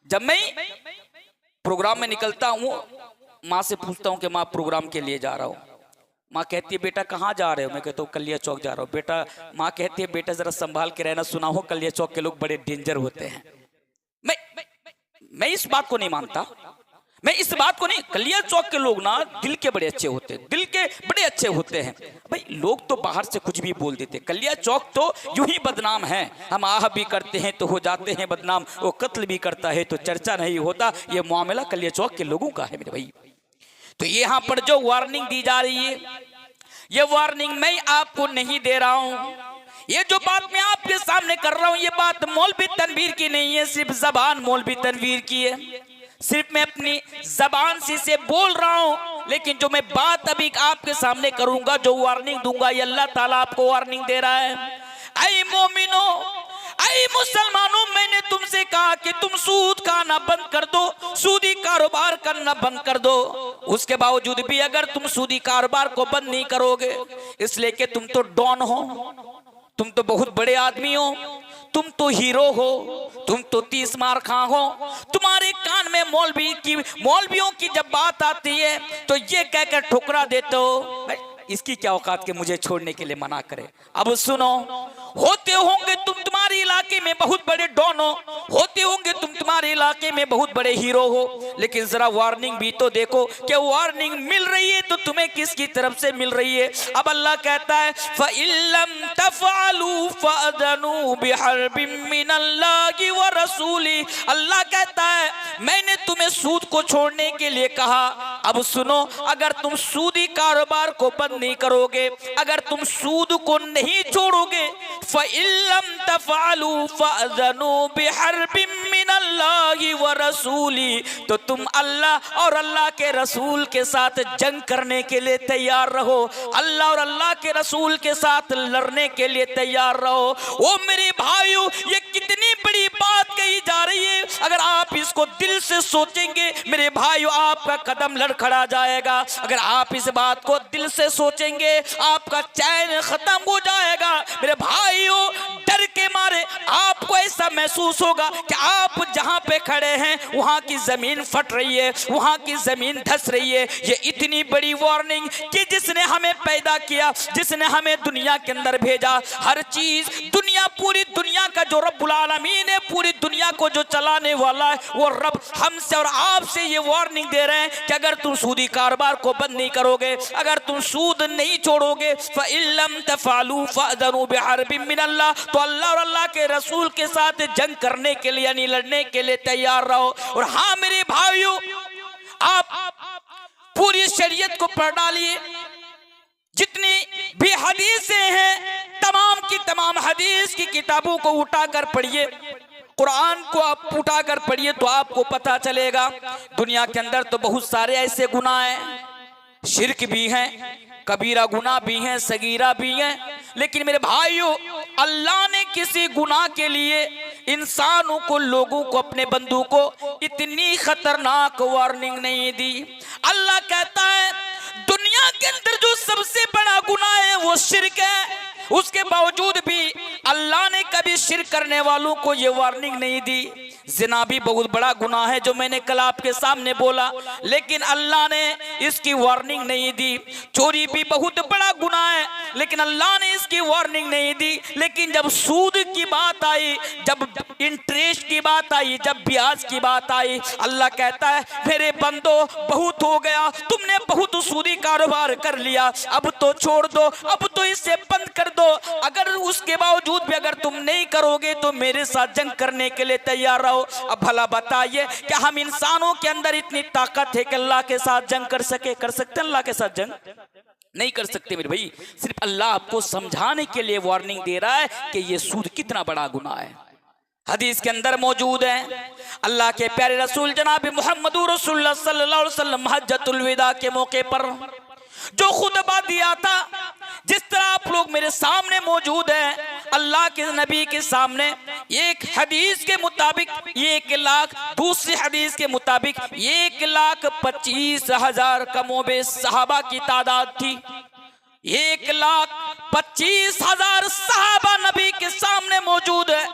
जब मैं प्रोग्राम में निकलता हूँ, माँ से पूछता हूँ कि माँ प्रोग्राम के लिए जा रहा हूँ, माँ कहती है बेटा कहाँ जा रहे हो, मैं कहता हूँ कलिया चौक जा रहा हूँ। बेटा, माँ कहती है बेटा जरा संभाल के रहना, सुना हो कलिया चौक के लोग बड़े डेंजर होते हैं। मैं इस बात को नहीं मानता, मैं इस बात को नहीं, कलिया चौक के लोग ना दिल के बड़े अच्छे होते हैं, दिल के बड़े अच्छे होते हैं भाई। लोग तो बाहर से कुछ भी बोल देते, कलिया चौक तो यूं ही बदनाम है। हम आह भी करते हैं तो हो जाते हैं बदनाम, वो कत्ल भी करता है तो चर्चा नहीं होता। ये मामला कलिया चौक के लोगों का है मेरे भाई। तो यहाँ पर जो वार्निंग दी जा रही है, ये वार्निंग मैं आपको नहीं दे रहा हूँ। ये जो बात मैं आपके सामने कर रहा हूँ, ये बात मौलवी तनवीर की नहीं है, सिर्फ जबान मौलवी तनवीर की है। सिर्फ मैं अपनी जबान से बोल रहा हूँ, लेकिन जो मैं बात अभी आपके सामने करूंगा, जो वार्निंग दूंगा, ये अल्लाह ताला आपको वार्निंग दे रहा है। ऐ मोमिनो, ऐ मुसलमानों, मैंने तुमसे कहा कि तुम सूद खाना बंद कर दो, सूदी कारोबार करना बंद कर दो। उसके बावजूद भी अगर तुम सूदी कारोबार को बंद नहीं करोगे, इसलिए कि तुम तो डॉन हो, तुम तो बहुत बड़े आदमी हो, तुम तो हीरो हो, तुम तो 30 मार खा हो, तुम्हारे कान में मौलवियों की जब बात आती है तो ये कहकर ठुकरा देते हो। इसकी क्या औकात के मुझे छोड़ने के लिए मना करे। अब सुनो, होते होंगे तुम तुम्हारे इलाके में बहुत बड़े डॉन हो, होते होंगे तुम तुम्हारे इलाके में बहुत बड़े हीरो हो, लेकिन जरा वार्निंग भी तो देखो कि वार्निंग मिल रही है तो तुम्हें किसकी तरफ से मिल रही है। अब अल्लाह कहता है फ़इल्लम तफ़अलू फ़अज़नु बिहर्बिम मिनल्लाहि व रसूली। अल्लाह कहता है मैंने तुम्हें सूद को छोड़ने के लिए कहा। अब सुनो, अगर तुम सूदी कारोबार को बंद नहीं करोगे, अगर तुम सूद को नहीं छोड़ोगे, फ़इल्लम तफ़अलू फ़अज़नु बिहर्बिम मिनल्लाहि व रसूली, तो तुम अल्लाह और अल्लाह के रसूल के साथ जंग करने के लिए तैयार रहो, अल्लाह और अल्लाह के रसूल के साथ लड़ने के लिए तैयार रहो। ओ मेरे भाइयों, ये कितनी बड़ी बात कही जा रही है। अगर आप इसको दिल से सोचेंगे मेरे भाइयों, आपका कदम लड़खड़ा जाएगा। अगर आप इस बात को दिल से सोचेंगे, आपका चैन खत्म हो जाएगा। मेरे भाइयों, डर के मारे आपको ऐसा महसूस होगा कि आप जहां पे खड़े हैं वहां की जमीन फट रही है, वहां की जमीन धंस रही है। ये इतनी बड़ी वार्निंग कि जिसने हमें पैदा किया, जिसने हमें दुनिया के अंदर भेजा, हर चीज दुनिया, पूरी दुनिया का जो रब्बुल आलमीन है, पूरी दुनिया को जो चलाने वाला है, वो रब हमसे और आपसे ये वार्निंग दे रहे हैं कि अगर तुम सूदी कारोबार को बंद नहीं करोगे, अगर तुम सूद नहीं छोड़ोगे, फ़इल्लम तफ़अलू फ़अज़नु बिहर्बिम मिनल्लाह, तो अल्लाह और अल्लाह के रसूल के साथ जंग करने के लिए, यानी लड़ने के लिए तैयार रहो। और हाँ मेरे भाइयों, आप पूरी शरीयत को पढ़ डालिए, जितनी भी हदीसें हैं तमाम की तमाम हदीस की किताबों को उठाकर पढ़िए, कुरान को आप उठाकर पढ़िए तो आपको पता चलेगा दुनिया के अंदर तो बहुत सारे ऐसे गुनाह हैं, शिर्क भी हैं, कबीरा गुनाह भी हैं, सगीरा भी हैं, लेकिन मेरे भाइयों अल्लाह ने किसी गुनाह के लिए इंसानों को, लोगों को, अपने बंदू को इतनी खतरनाक वार्निंग नहीं दी। अल्लाह कहता है दुनिया के अंदर जो सबसे बड़ा गुनाह है वो शिर्क है, उसके बावजूद भी अल्लाह ने कभी शिर्क करने वालों को ये वार्निंग नहीं दी। जिना भी बहुत बड़ा गुनाह है जो मैंने कल आपके सामने बोला, लेकिन अल्लाह ने इसकी वार्निंग नहीं दी। चोरी भी बहुत बड़ा गुनाह है, लेकिन अल्लाह ने इसकी वार्निंग नहीं दी। लेकिन जब सूद की बात आई, जब इंटरेस्ट की बात आई, जब ब्याज की बात आई, अल्लाह कहता है मेरे बंदो बहुत हो गया, तुमने बहुत सूदी कारोबार कर लिया, अब तो छोड़ दो, अब तो इसे बंद कर दो। अगर उसके बावजूद भी अगर तुम नहीं करोगे तो मेरे साथ जंग करने के लिए तैयार रहो। अब भला बताइए क्या हम इंसानों के अंदर इतनी ताकत है कि अल्लाह के साथ जंग कर सकते हैं? अल्लाह के साथ जंग नहीं कर सकते मेरे भाई। सिर्फ अल्लाह आपको समझाने के लिए वार्निंग दे रहा है कि ये सूद कितना बड़ा गुनाह है। हदीस के अंदर मौजूद है, अल्लाह के प्यारे रसूल जनाब मुहम्मदुर रसूलुल्लाह सल्लल्लाहु अलैहि वसल्लम हज्जतुल विदा के मौके पर जो खुतबा दिया था, जिस तरह आप लोग मेरे सामने मौजूद हैं, अल्लाह के नबी के सामने एक हदीस के मुताबिक 1 लाख, दूसरी हदीस के मुताबिक 1,25,000 कमोबेश सहाबा की तादाद थी। 1,25,000 सहाबा नबी के सामने मौजूद है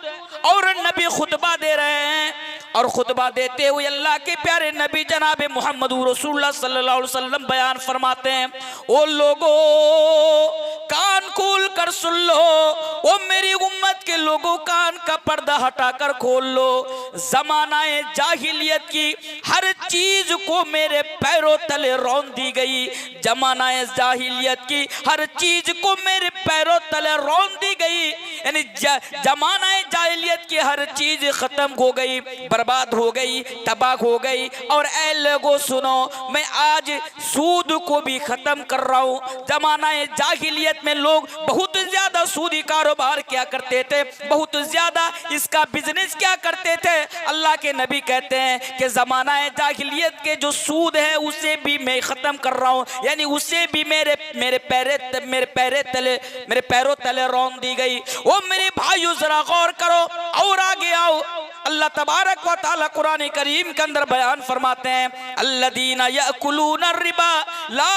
और नबी खुतबा दे रहे हैं और खुतबा देते हुए अल्लाह के प्यारे नबी जनाब मोहम्मद रसूलुल्लाह सल्लल्लाहु अलैहि वसल्लम बयान फरमाते हैं, ओ लोगों कान खोल कर सुन लो, ओ मेरी उम्मत के लोगों कान का पर्दा हटाकर खोल लो। जमानाए जाहिलियत की हर चीज को मेरे पैरों तले रौंद दी गई, जमानाए जाहिलियत की हर चीज को मेरे पैरों तले रौंद दी गई। यानी जमानाए जाहिलियत की हर चीज खत्म हो गई, बर्बाद हो गई, तबाह हो गई। और ऐ लोगों सुनो, मैं आज सूद को भी खत्म कर रहा हूँ। जमानाए जाहिलियत में लोग बहुत ज्यादा सूदी कारोबार क्या करते थे, बहुत ज्यादा इसका बिजनेस क्या करते थे। अल्लाह के नबी कहते हैं कि जमानाए जाहिलियत के जो सूद है उसे भी मैं खत्म कर रहा हूँ, यानी उसे भी मेरे पैरों तले रौंद दी गई। ओ मेरे भाइयों जरा गौर करो और आगे आओ। अल्लाह तबारक व तआला कुरान करीम के अंदर बयान फरमाते हैं, अल्लदीना यअकुलूना रिबा ला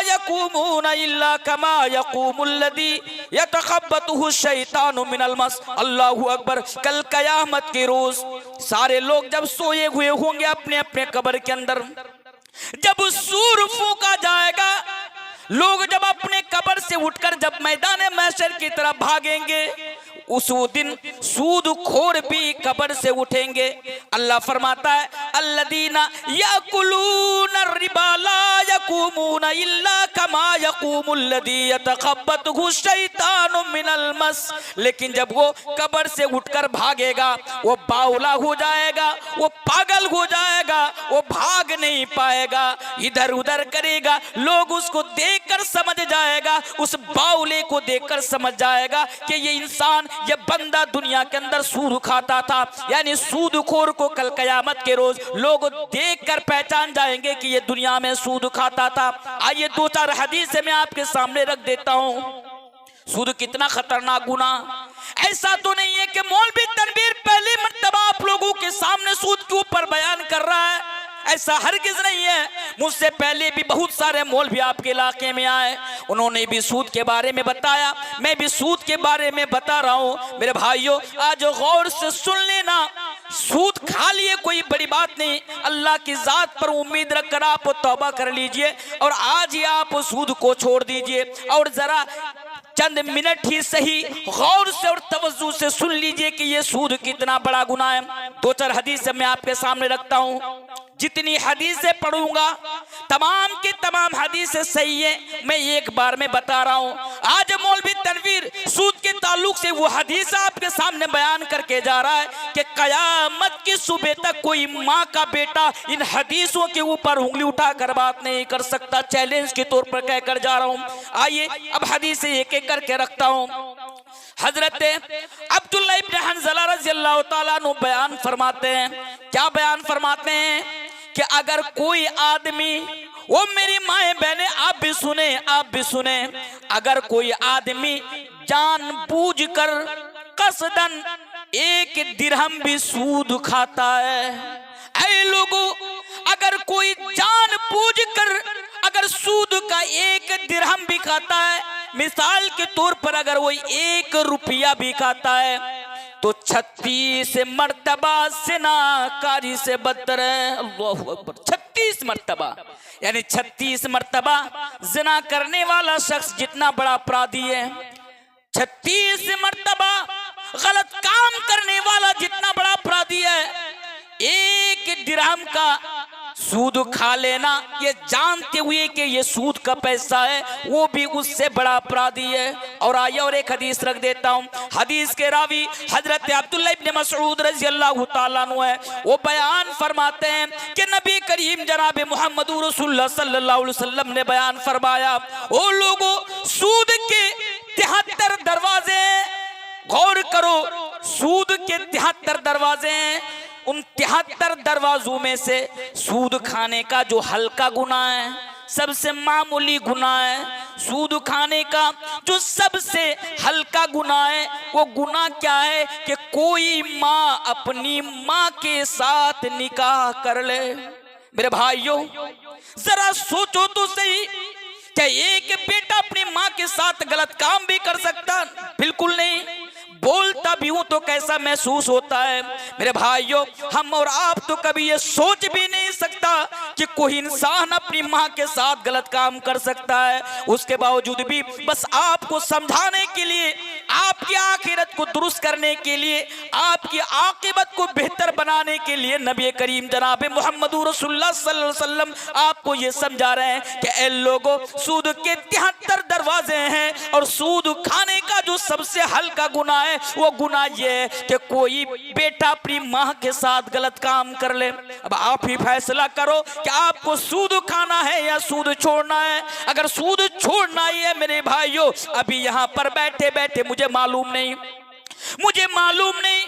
यक़ूमूना इल्ला कमा यक़ूमुल्लज़ी यतखब्बतुहु शैतानु मिनल मस। अल्लाहु अकबर। कल कयामत के रोज सारे लोग जब सोए हुए होंगे अपने अपने कब्र के अंदर, जब सूर फूंका जाएगा, लोग जब अपने कब्र से उठकर जब मैदान महशर की तरफ भागेंगे, उस दिन सूद खोर भी कब्र से उठेंगे। अल्लाह फरमाता है, अल्लदीना यअकुलूना रिबा ला यक़ूमूना इल्ला कमा यक़ूमुल्लज़ी यतखब्बतुहु शैतानु मिनल मस। लेकिन जब वो कब्र से उठकर भागेगा, वो बावला हो जाएगा, वो पागल हो जाएगा, वो भाग नहीं पाएगा, इधर उधर करेगा। लोग उसको देखकर समझ जाएगा, उस बावले को देखकर समझ जाएगा कि ये इंसान, ये बंदा दुनिया के अंदर सूद खाता था। यानी सूदखोर को कल कयामत के रोज लोग देखकर पहचान जाएंगे कि ये दुनिया में सूद खाता था। आइए दो चार हदीस मैं आपके सामने रख देता हूँ। सूद कितना खतरनाक गुनाह। ऐसा तो नहीं है कि मौलवी तनवीर पहली मर्तबा आप लोगों के सामने सूद के ऊपर बयान कर रहा है, ऐसा हरगिज नहीं है। मुझसे पहले भी बहुत सारे मौलवी आपके इलाके में आए, उन्होंने भी सूद के बारे में बताया, मैं भी सूद के बारे में बता रहा हूँ। मेरे भाइयों आज गौर से सुन लेना, सूद खा लिए कोई बड़ी बात नहीं, अल्लाह की जात पर उम्मीद रखकर आप तौबा कर लीजिए और आज ही आप सूद को छोड़ दीजिए। और जरा चंद मिनट ही सही गौर से और तवज्जो से सुन लीजिए कि ये सूद कितना बड़ा गुनाह है। दो चार हदीस मैं आपके सामने रखता हूँ। जितनी हदीसें पढ़ूंगा तमाम की तमाम हदीसें सही है, मैं एक बार में बता रहा हूँ। आज मौलवी तनवीर सूद के ताल्लुक से वो हदीस आपके सामने बयान करके जा रहा है कि कयामत की सुबह तक कोई माँ का बेटा इन हदीसों के ऊपर उंगली उठाकर बात नहीं कर सकता। चैलेंज के तौर पर कहकर जा रहा हूँ। आइए अब हदीसें एक एक करके रखता हूँ। हजरत अब्दुल्लाह इब्न हंज़ला रज़ियल्लाहु ताला अन्हु बयान फरमाते हैं, क्या बयान फरमाते हैं कि अगर कोई आदमी, वो मेरी माएँ बहनें आप भी सुने, आप भी सुने, अगर कोई आदमी जानबूझकर कसदन एक दिरहम भी सूद खाता है, ऐ लोगों अगर कोई जानबूझकर अगर सूद का एक दिरहम भी खाता है, मिसाल के तौर पर अगर वो 1 रुपया भी खाता है, तो 36 मर्तबा ज़िनाकारी से बदतर है। अल्लाहु अकबर। 36 मर्तबा, यानी 36 मर्तबा ज़िना करने वाला शख्स जितना बड़ा अपराधी है, 36 मर्तबा गलत काम करने वाला जितना बड़ा अपराधी है, 1 दिरहम का सूद खा लेना ये जानते हुए कि ये सूद का पैसा है, वो भी उससे बड़ा अपराधी है। और आइए और एक हदीस रख देता हूँ। हदीस के रावी हजरत अब्दुल्लाह इब्न मसऊद रज़ियल्लाहु ताला अन्हु है, वो बयान फरमाते हैं कि नबी करीम जनाब मोहम्मद रसूलुल्लाह सल्लल्लाहु अलैहि वसल्लम ने बयान फरमाया, ओ लोगों सूद के 73 दरवाजे, गौर करो सूद के 73 दरवाजे हैं, उन 73 दरवाजों में से सूद खाने का जो हल्का गुनाह है, सबसे मामूली गुनाह है, सूद खाने का जो सबसे हल्का गुनाह है, वो गुनाह क्या है कि कोई माँ अपनी माँ के साथ निकाह कर ले। मेरे भाइयों जरा सोचो तो सही, क्या एक बेटा अपनी माँ के साथ गलत काम भी कर सकता? बिल्कुल नहीं। बोलता भी हूं तो तो कैसा महसूस होता है। मेरे भाइयों, हम और आप तो कभी ये सोच भी नहीं सकता कि कोई इंसान अपनी माँ के साथ गलत काम कर सकता है। उसके बावजूद भी बस आपको समझाने के लिए, आपकी आखिरत को दुरुस्त करने के लिए, आपकी आकिबत को बेहतर बनाने के लिए नबी करीम जनाब मोहम्मद रसूलुल्लाह सल्लल्लाहु अलैहि वसल्लम आपको ये समझा रहे हैं कि ए लोगों, सूद के 73 दरवाजे हैं और सूद खाने का जो सबसे हल्का गुनाह है वो गुनाह ये है कि कोई बेटा अपनी माँ के साथ गलत काम कर ले। अब आप ही फैसला करो कि आपको सूद खाना है या सूद छोड़ना है। अगर सूद छोड़ना ही है मेरे भाइयों, अभी यहाँ पर बैठे बैठे मुझे मालूम नहीं,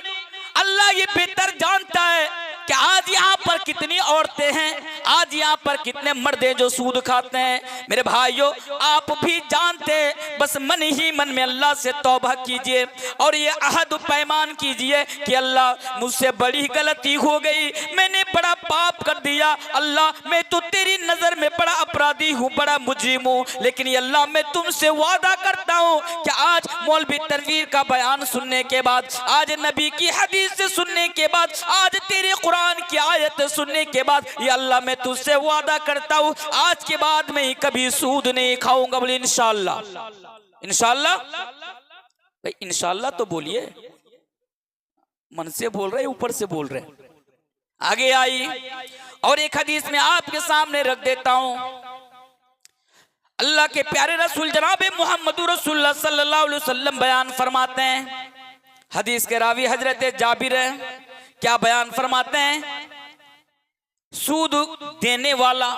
अल्लाह ये बेहतर जानता है कि आज यहाँ पर कितनी औरतें हैं, आज यहाँ पर कितने मर्द हैं जो सूद खाते हैं। मेरे भाइयों, आप भी जानते हैं, बस मन ही मन में अल्लाह से तौबा कीजिए और ये अहद पैमान कीजिए कि अल्लाह मुझसे बड़ी गलती हो गई, मैंने बड़ा पाप कर दिया। अल्लाह मैं तो तेरी नजर में बड़ा अपराधी हूँ, बड़ा मुजरिम हूँ, लेकिन ये अल्लाह मैं तुमसे वादा करता हूँ कि आज मौलवी तनवीर का बयान सुनने के बाद, आज नबी की हदीस से सुनने के बाद, आज तेरे कुरान की आयत सुनने के बाद, ये अल्लाह मैं तुझसे वादा करता हूँ आज के बाद मैं कभी सूद नहीं खाऊंगा। बोले इंशाअल्लाह। इंशाअल्लाह भाई, इंशाअल्लाह तो बोलिए, मन से बोल रहे ऊपर से बोल रहे। आगे आई और एक हदीस में आपके सामने रख देता हूं। अल्लाह के प्यारे रसूल जनाब मोहम्मद रसूलुल्लाह सल्लल्लाहु अलैहि वसल्लम बयान फरमाते हैं, हदीस के रावी हजरत जाबिर है, क्या बयान फरमाते हैं? सूद देने वाला,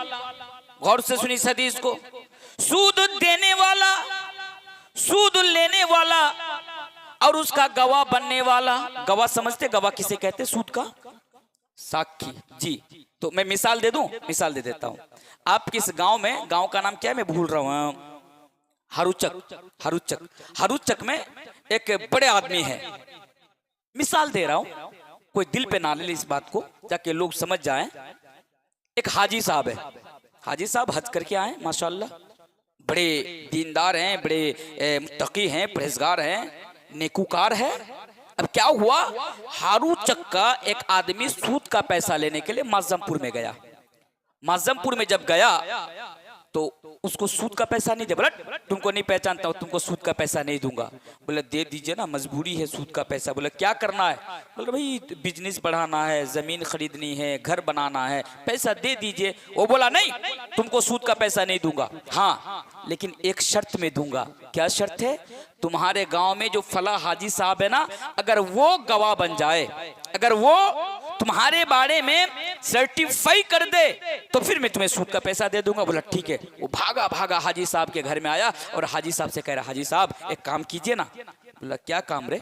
गौर से सुनी इस हदीस को, सूद देने वाला, सूद लेने वाला और उसका गवाह बनने वाला। गवाह समझते, गवाह किसे कहते? सूद का साक्षी जी। तो मैं मिसाल दे दूं, मिसाल दे देता हूं। आप किस गांव में, गांव का नाम क्या है मैं भूल रहा हूं, हरुचक में एक बड़े आदमी है, मिसाल दे रहा हूं, कोई दिल पे ना ले इस बात को, ताकि लोग समझ जाएं। एक हाजी साहब है, हाजी साहब हज करके आए, माशाल्लाह बड़े दीनदार हैं, बड़े मुत्तकी हैं, परहेजगार हैं, नेकूकार है। अब क्या हुआ, हारूचक का एक आदमी सूद का पैसा लेने के लिए माज़मपुर में गया। माज़मपुर में जब गया तो उसको सूद का पैसा नहीं दे, बोला तुमको नहीं पहचानता हूँ, तुमको सूद का पैसा नहीं दूंगा। बोले दे दीजिए ना, मजबूरी है सूद का पैसा। बोले क्या करना है? बोले भाई बिजनेस बढ़ाना है, जमीन खरीदनी है, घर बनाना है, पैसा दे दीजिए। वो बोला नहीं, तुमको सूद का पैसा नहीं दूंगा, हाँ लेकिन एक शर्त में दूंगा। क्या शर्त है? तुम्हारे गांव में जो फला हाजी साहब है ना, अगर वो गवाह बन जाए, अगर वो तुम्हारे बारे में सर्टिफाई कर दे तो फिर मैं तुम्हें सूद का पैसा दे दूंगा। बोला ठीक है। वो भागा भागा हाजी साहब के घर में आया और हाजी साहब से कह रहा, हाजी साहब एक काम कीजिए ना। बोला क्या काम रे?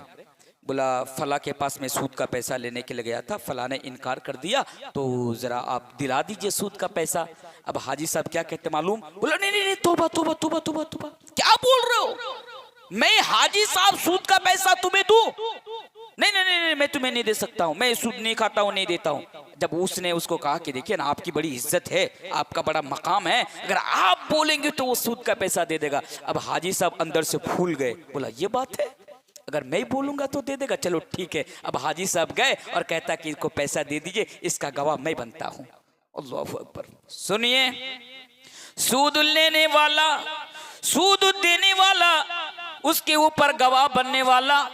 बोला फला के पास मैं सूद का पैसा लेने के लिए गया था, फला ने इनकार कर दिया, तो जरा आप दिला दीजिए सूद का पैसा। अब हाजी साहब क्या कहते मालूम? बोला नहीं नहीं नहीं, तौबा तौबा तौबा तौबा तौबा, क्या बोल रहे हो? मैं हाजी साहब सूद का पैसा तुम्हें दूं? नहीं नहीं नहीं, मैं तुम्हें नहीं दे सकता हूं, मैं सूद नहीं खाता हूं, नहीं देता हूं। जब उसने उसको कहा कि देखिए ना, आपकी बड़ी इज्जत है, आपका बड़ा मकाम है, अगर आप बोलेंगे तो वो सूद का पैसा दे देगा। अब हाजी साहब अंदर से फूल गए, बोला ये बात है, अगर मैं बोलूंगा तो दे देगा, चलो ठीक है। अब हाजी साहब गए और कहता कि इसको पैसा दे दीजिए, इसका गवाह मैं बनता हूं। अल्लाहु अकबर। सुनिए, सूद लेने वाला, सूद देने वाला, उसके ऊपर गवाह बनने वाला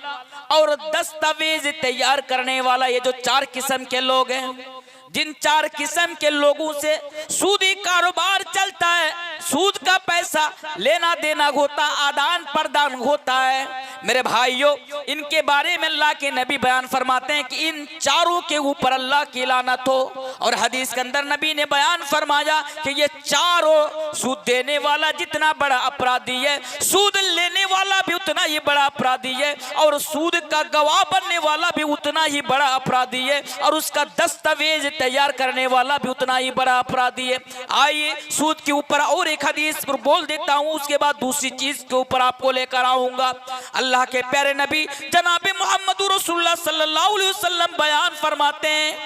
और दस्तावेज तैयार करने वाला, ये जो 4 किस्म के लोग हैं, जिन 4 किस्म के लोगों से सूदी कारोबार चलता है, सूद का पैसा लेना देना होता, आदान प्रदान होता है। मेरे भाइयों, इनके बारे में अल्लाह के नबी बयान फरमाते हैं कि इन 4 के ऊपर अल्लाह की लानत हो। और हदीस के अंदर नबी ने बयान फरमाया कि ये 4, सूद देने वाला जितना बड़ा अपराधी है, सूद लेने वाला भी उतना ही बड़ा अपराधी है, और सूद का गवाह बनने वाला भी उतना ही बड़ा अपराधी है, और उसका दस्तावेज तैयार करने वाला भी उतना ही बड़ा अपराधी है। आइए सूद के ऊपर और एक हदीस पर बोल देता हूं, उसके बाद दूसरी चीज के ऊपर आपको लेकर आऊंगा। अल्लाह के प्यारे नबी जनाब मोहम्मद रसूलुल्लाह सल्लल्लाहु अलैहि वसल्लम बयान फरमाते हैं,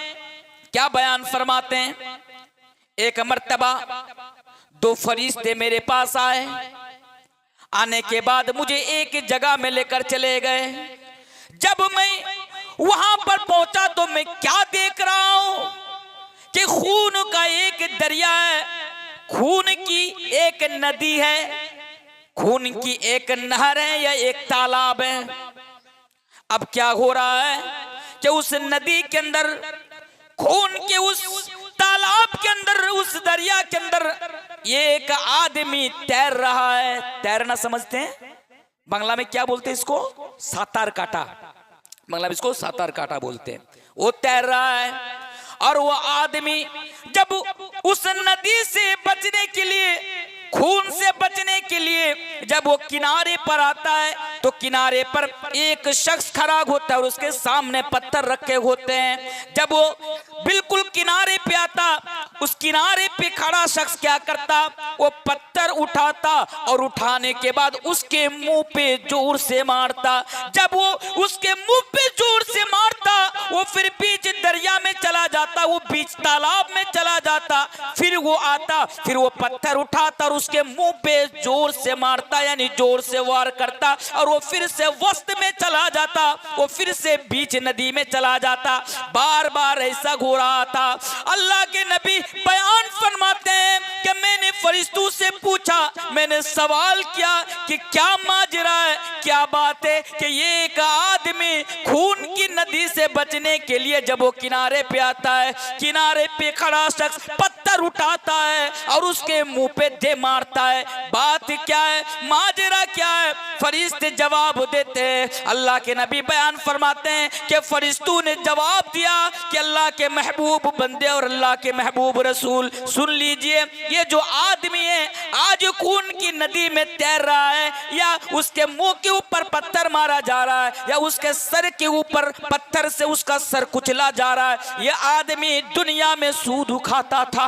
क्या बयान फरमाते हैं? एक मर्तबा 2 फरिश्ते मेरे पास आए, आने के बाद मुझे एक जगह में लेकर चले गए। जब मैं वहां पर पहुंचा तो मैं क्या देख रहा हूं कि खून का एक दरिया है, खून की एक नदी है, खून की एक नहर है या एक तालाब है। अब क्या हो रहा है कि उस नदी के अंदर, खून के उस तालाब के अंदर, उस दरिया के अंदर एक आदमी तैर रहा है। तैरना समझते हैं? बांग्ला में क्या बोलते हैं इसको? सातार काटा। बांग्ला में इसको सातार काटा बोलते हैं। वो तैर रहा है और वो आदमी जब उस नदी से बचने के लिए, खून से बचने के लिए जब वो किनारे पर आता है तो किनारे पर एक शख्स खड़ा होता है और उसके सामने पत्थर रखे होते हैं। जब वो बिल्कुल किनारे पे आता, उस किनारे पे खड़ा शख्स क्या करता, वो पत्थर उठाता और उठाने के बाद उसके मुंह पे जोर से मारता। जब वो उसके मुंह पे जोर से मारता, वो फिर बीच दरिया में चला जाता, वो बीच तालाब में चला जाता, फिर वो आता, फिर वो पत्थर उठाता और उसके मुंह पे जोर से मारता, यानी जोर से वार करता, और वो फिर से वस्त में चला जाता, वो फिर से बीच नदी में चला जाता। बार बार ऐसा हो रहा था। अल्लाह के नबी बयान फरमाते हैं कि मैंने फरिश्तों से पूछा, मैंने सवाल किया कि क्या माजरा है, क्या बात है कि ये एक आदमी खून की नदी से बचने के लिए जब वो किनारे पे आता है, किनारे पे खड़ा शख्स पत्थर उठाता है और उसके मुंह पे दे मारता है। बात क्या है, माजरा क्या है? फरिश्ते जवाब देते हैं। अल्लाह के नबी बयान फरमाते हैं कि फरिश्तों ने जवाब दिया कि अल्लाह के महबूब बंदे और अल्लाह के महबूब रसूल, सुन लीजिए, ये जो आदमी है आज खून की नदी में तैर रहा है, या उसके मुंह के ऊपर पत्थर मारा जा रहा है, या उसके सर के ऊपर पत्थर से उसका सर कुचला जा रहा है, यह आदमी दुनिया में सूद खाता था,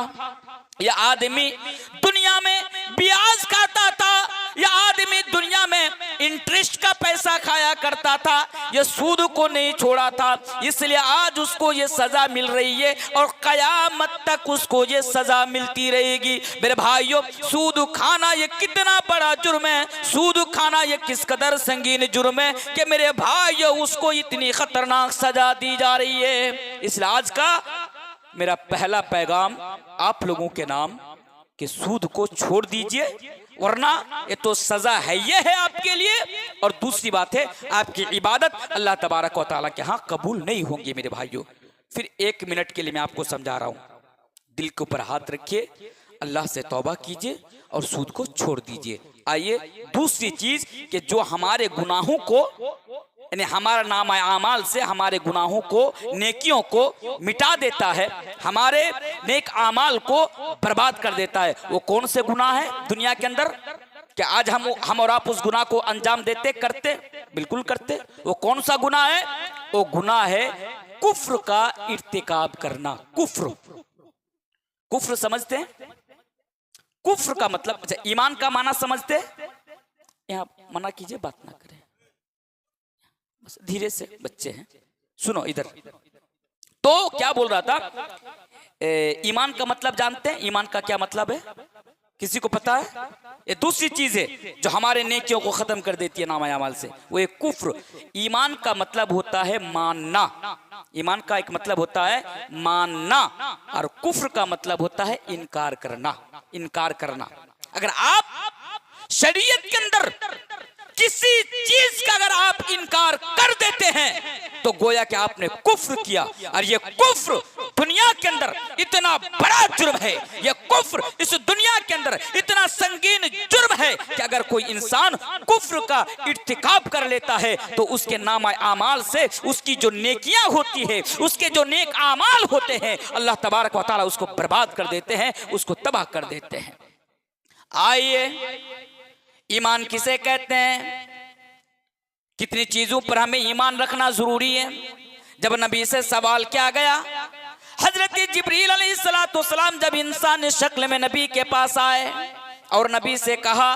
यह आदमी दुनिया में ब्याज खाता था, यह आदमी दुनिया में इंटरेस्ट का पैसा खाया करता था, यह सूद को नहीं छोड़ा था, इसलिए आज उसको ये सजा मिल रही है और कयामत तक उसको ये सजा मिलती रहेगी। मेरे भाइयों, सूद खाना ये कितना बड़ा जुर्म है, सूद खाना ये किस कदर संगीन जुर्म है कि मेरे भाइयों उसको इतनी खतरनाक सजा दी जा रही है। इसलिए आज का मेरा पहला पैगाम आप लोगों के नाम कि सूद को छोड़ दीजिए, वरना ये तो सजा है, ये है आपके लिए। और दूसरी बात है, आपकी इबादत अल्लाह तबारक व तआला के यहाँ कबूल नहीं होंगी। मेरे भाइयों, फिर 1 मिनट के लिए मैं आपको समझा रहा हूँ, दिल के ऊपर हाथ रखिए, अल्लाह से तौबा कीजिए और सूद को छोड़ दीजिए। आइए दूसरी चीज कि जो हमारे गुनाहों को, यानी हमारा नाम आमाल से हमारे गुनाहों को, नेकियों को मिटा देता है, हमारे नेक आमाल को बर्बाद कर देता है, वो कौन से गुनाह है दुनिया के अंदर? क्या आज हम और आप उस गुनाह को अंजाम देते, करते? बिल्कुल करते। वो कौन सा गुनाह है? वो गुनाह है कुफ्र का इर्तिकाब करना। कुफ्र, कुफ्र समझते हैं? कुफ्र का मतलब, अच्छा ईमान का माना समझते हैं? यहाँ मना कीजिए, बात ना करें, बस धीरे से, बच्चे हैं, सुनो इधर। तो क्या बोल रहा था, ईमान का मतलब जानते हैं? ईमान का क्या मतलब है, किसी को पता है? ये दूसरी चीज है जो हमारे नेकियों को खत्म कर देती है नामा अमाल से, वो एक कुफ्र। ईमान का मतलब होता है मानना, ईमान का एक मतलब होता है मानना, और कुफ्र का मतलब होता है इनकार करना। इनकार करना, अगर आप शरीयत के अंदर किसी चीज का अगर आप इनकार कर देते हैं तो गोया कि आपने कुफ्र किया, और ये कुफ्र दुनिया के अंदर इतना बड़ा जुर्म है, ये कुफ्र इस दुनिया के अंदर इतना संगीन जुर्म है कि अगर कोई इंसान कुफ्र का इर्तिकाब कर लेता है तो उसके नामा आमाल से उसकी जो नेकियां होती है, उसके जो नेक आमाल होते हैं, अल्लाह तबारक व तआला उसको बर्बाद कर देते हैं, उसको तबाह कर देते हैं। आइए, ईमान किसे कहते हैं? कितनी चीजों पर हमें ईमान रखना जरूरी है। जब नबी से सवाल किया गया, हजरत जिब्रील अलैहिस्सलाम जब इंसान शक्ल में नबी के पास आए और नबी से कहा,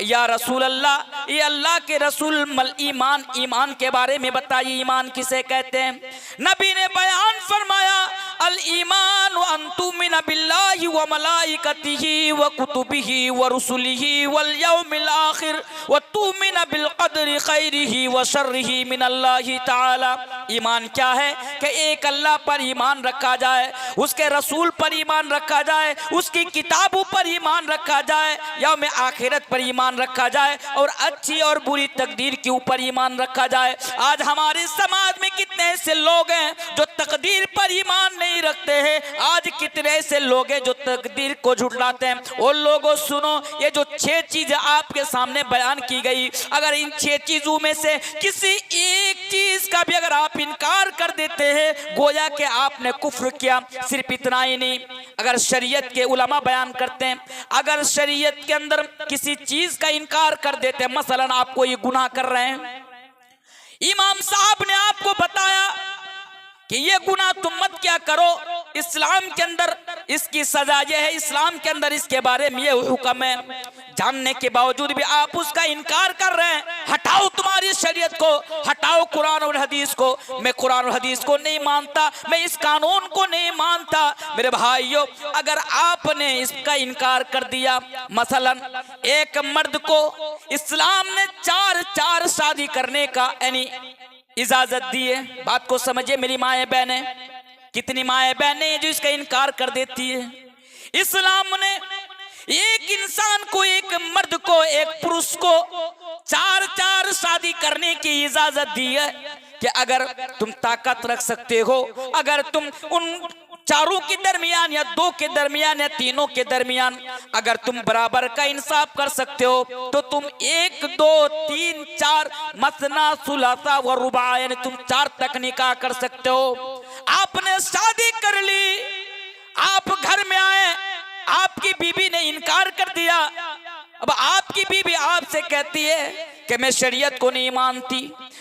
या रसूल अल्लाह, ये अल्लाह के रसूल, मल ईमान के बारे में बताइए, ईमान किसे कहते हैं? नबी ने बयान फरमाया, अल ईमान अन तुमिन बिल्लाहि व मलाइकतिही व कुतुबिही व रुसुलिही वल यौमिल आखिर व तुमिन बिल क़द्रि खैरिही व शर्रिही मिनल्लाहि ताला। ईमान क्या है कि एक अल्लाह पर ईमान रखा जाए, उसके रसूल पर ईमान रखा जाए, उसकी किताबों पर ईमान रखा जाए, यौम आखिरत पर ईमान रखा जाए और अच्छी और बुरी तकदीर के ऊपर ईमान रखा जाए। आज हमारे समाज में कितने ऐसे लोग हैं जो तकदीर पर ईमान नहीं रखते हैं। आज कितने ऐसे लोग हैं जो तकदीर को झुठलाते हैं। और लोगों सुनो, ये जो 6 चीजें आपके सामने बयान की गई, अगर इन 6 चीजों में से किसी एक चीज का भी अगर आप इनकार कर देते हैं, गोया कि आपने कुफ्र किया। सिर्फ इतना ही नहीं, अगर शरीयत के उलमा बयान करते हैं, अगर शरीयत के अंदर किसी चीज का इनकार कर देते हैं, मसलन आपको ये गुनाह कर रहे हैं, इमाम साहब ने आपको बताया कि ये गुनाह तुम मत क्या करो, इस्लाम के अंदर इसकी सजा ये है, इस्लाम के अंदर इसके बारे में ये हुक्म है, जानने के बावजूद भी आप उसका इनकार कर रहे हैं। हटाओ तुम्हारी शरीयत को, हटाओ कुरान और हदीस को। मैं कुरान और हदीस को नहीं मानता, मैं इस कानून को नहीं मानता। मेरे भाइयों, अगर आपने इसका इनकार कर दिया, मसलन एक मर्द को इस्लाम ने 4 शादी करने का यानी इजाजत दी है। बात को समझिए मेरी माए बहनें, कितनी माए बहनें जो इसका इनकार कर देती है। इस्लाम ने एक इंसान को, एक मर्द को, एक पुरुष को 4 शादी करने की इजाजत दी है कि अगर तुम ताकत रख सकते हो, अगर तुम उन 4 के दरमियान या 2 के दरमियान या 3 के दरमियान अगर तुम बराबर का इंसाफ कर सकते हो, तो तुम 1 2 3 4 मसना सुलासा व रुबा यानी तुम 4 तक निकाह कर सकते हो। आपने शादी कर ली, आप घर में आए, आपकी बीबी ने इनकार कर दिया। अब आपकी बीबी आपसे कहती है कि मैं शरीयत को नहीं मानती,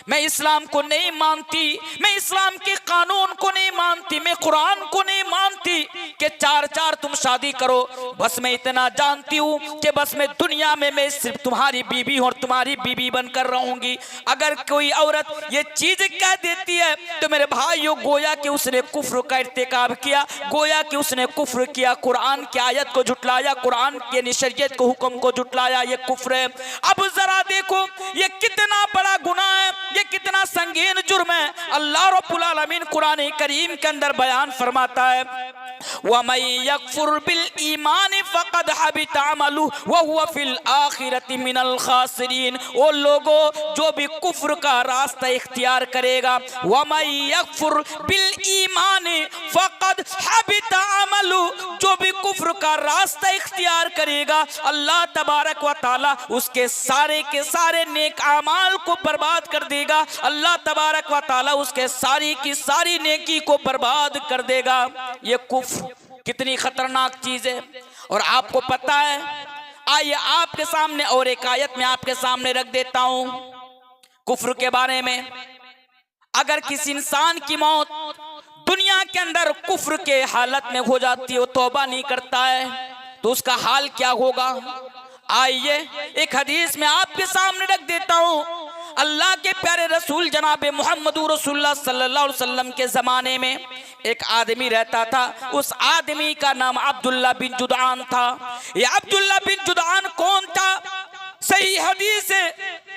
मैं इस्लाम को नहीं मानती, मैं इस्लाम के कानून को नहीं मानती, मैं कुरान को नहीं मानती कि 4 तुम शादी करो। बस मैं इतना जानती हूँ कि बस मैं दुनिया में मैं सिर्फ तुम्हारी बीबी और तुम्हारी बीबी बनकर रहूंगी। अगर कोई औरत ये चीज कह देती है तो मेरे भाइयों, गोया कि उसने कुफ्र का इर्तिकाब किया, गोया कि उसने कुफ्र किया, कुरान की आयत को झुटलाया, कुरान के शरीयत को हुक्म को झुटलाया, ये कुफ्र है। अब जरा देखो ये कितना बड़ा गुनाह है, ये कितना संगीन जुर्म है। अल्लाह रब्बुल आलमीन कुरान करीम के अंदर बयान फरमाता है, वमन यकफुर बिल ईमान फक़द हबिता अमलुहु व हुवा फिल आखिरति मिनल खासिरीन। वो लोगों जो भी कुफ्र का रास्ता इख्तियार करेगा, वमन यकफुर बिल ईमान फक़द हबिता अमलुहु, जो भी कुफ्र का रास्ता इख्तियार करेगा, अल्लाह तबारक व तआला उसके सारे के सारे नेक अमाल को बर्बाद कर देगा। अल्लाह तबारक व तआला उसके सारी की सारी नेकी को बर्बाद कर देगा। ये कुफ्र कितनी खतरनाक चीज है और आपको पता है। आइए आपके सामने और एक आयत में आपके सामने रख देता हूं कुफ्र के बारे में। अगर किसी इंसान की मौत दुनिया के अंदर कुफ्र के हालत में हो जाती है, वो तौबा नहीं करता है, तो उसका हाल क्या होगा। आइए एक हदीस में आपके सामने रख देता हूं। अल्लाह के प्यारे रसूल जनाब मोहम्मद रसूलुल्लाह सल्लल्लाहु अलैहि वसल्लम के ज़माने में एक आदमी रहता था। उस आदमी का नाम अब्दुल्ला बिन जुदआन था। ये अब्दुल्ला बिन जुदआन कौन था? सही हदीस है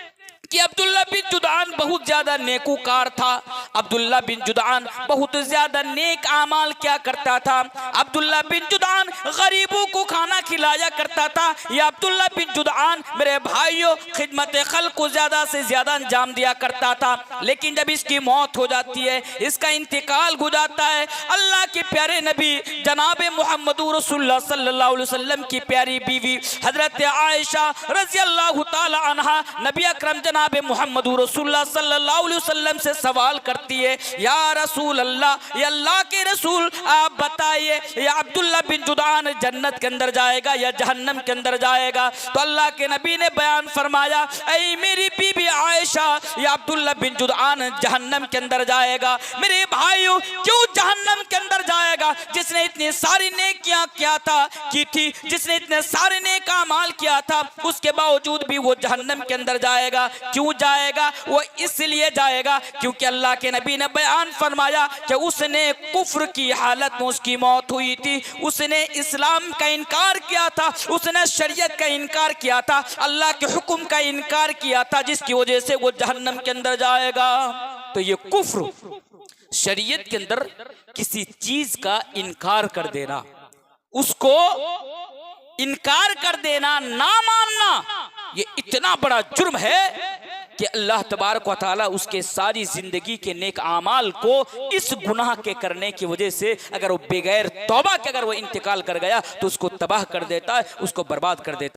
कि अब्दुल्ला बिन जुदआन बहुत ज्यादा नेकूकार था। अब्दुल्ला बिन जुदआन बहुत ज्यादा नेक आमाल क्या करता था। अब्दुल्ला बिन जुदआन गरीबों को खाना खिलाया करता था। यह अब्दुल्ला बिन जुदआन मेरे भाइयों खिदमत खल्क को ज्यादा से ज्यादा अंजाम दिया करता था। लेकिन जब इसकी मौत हो जाती है, इसका इंतकाल हो जाता है, अल्लाह के प्यारे नबी जनाब मोहम्मद रसूलुल्लाह सल्लल्लाहु अलैहि वसल्लम की प्यारी बीवी हजरत आयशा रज़ियल्लाहु ताला अन्हा नबी अकरम जनाब मोहम्मद रसूलुल्लाह सल्लल्लाहु अलैहि वसल्लम से सवाल करती है, या रसूल अल्लाह, या अल्लाह के रसूल, आप बताइए या अब्दुल्ला बिन जुदआन जन्नत के अंदर जाएगा या जहन्नम के अंदर जाएगा। तो अल्लाह के नबी ने बयान फरमाया, ऐ मेरी बीबी आयशा, या अब्दुल्ला बिन जुदआन जहन्नम के अंदर जाएगा। मेरे भाइयों, क्यों जहन्नम के अंदर जाएगा? जिसने इतनी सारी नेकियां किया था की थी, जिसने इतने सारे नेक अमाल किया था, उसके बावजूद भी वो जहन्नम के अंदर जाएगा। क्यों जाएगा? वो इसलिए जाएगा क्योंकि अल्लाह के नबी ने बयान फरमाया कि उसने कुफ्र की हालत में उसकी मौत हुई थी, उसने इस्लाम का इनकार किया था, उसने शरीयत का इनकार किया था, अल्लाह के हुक्म का इनकार किया था, जिसकी वजह से वो जहन्नम के अंदर जाएगा। तो ये कुफ्र, शरीयत के अंदर किसी चीज का इनकार कर देना, उसको इनकार कर देना, ना मानना, ये इतना बड़ा जुर्म है कि अल्लाह तबारक व तआला उसके सारी जिंदगी के नेक आमाल को इस गुनाह के करने की वजह से, अगर वो बगैर तौबा के अगर वो इंतकाल कर गया तो उसको तबाह कर देता है, उसको बर्बाद कर देता है।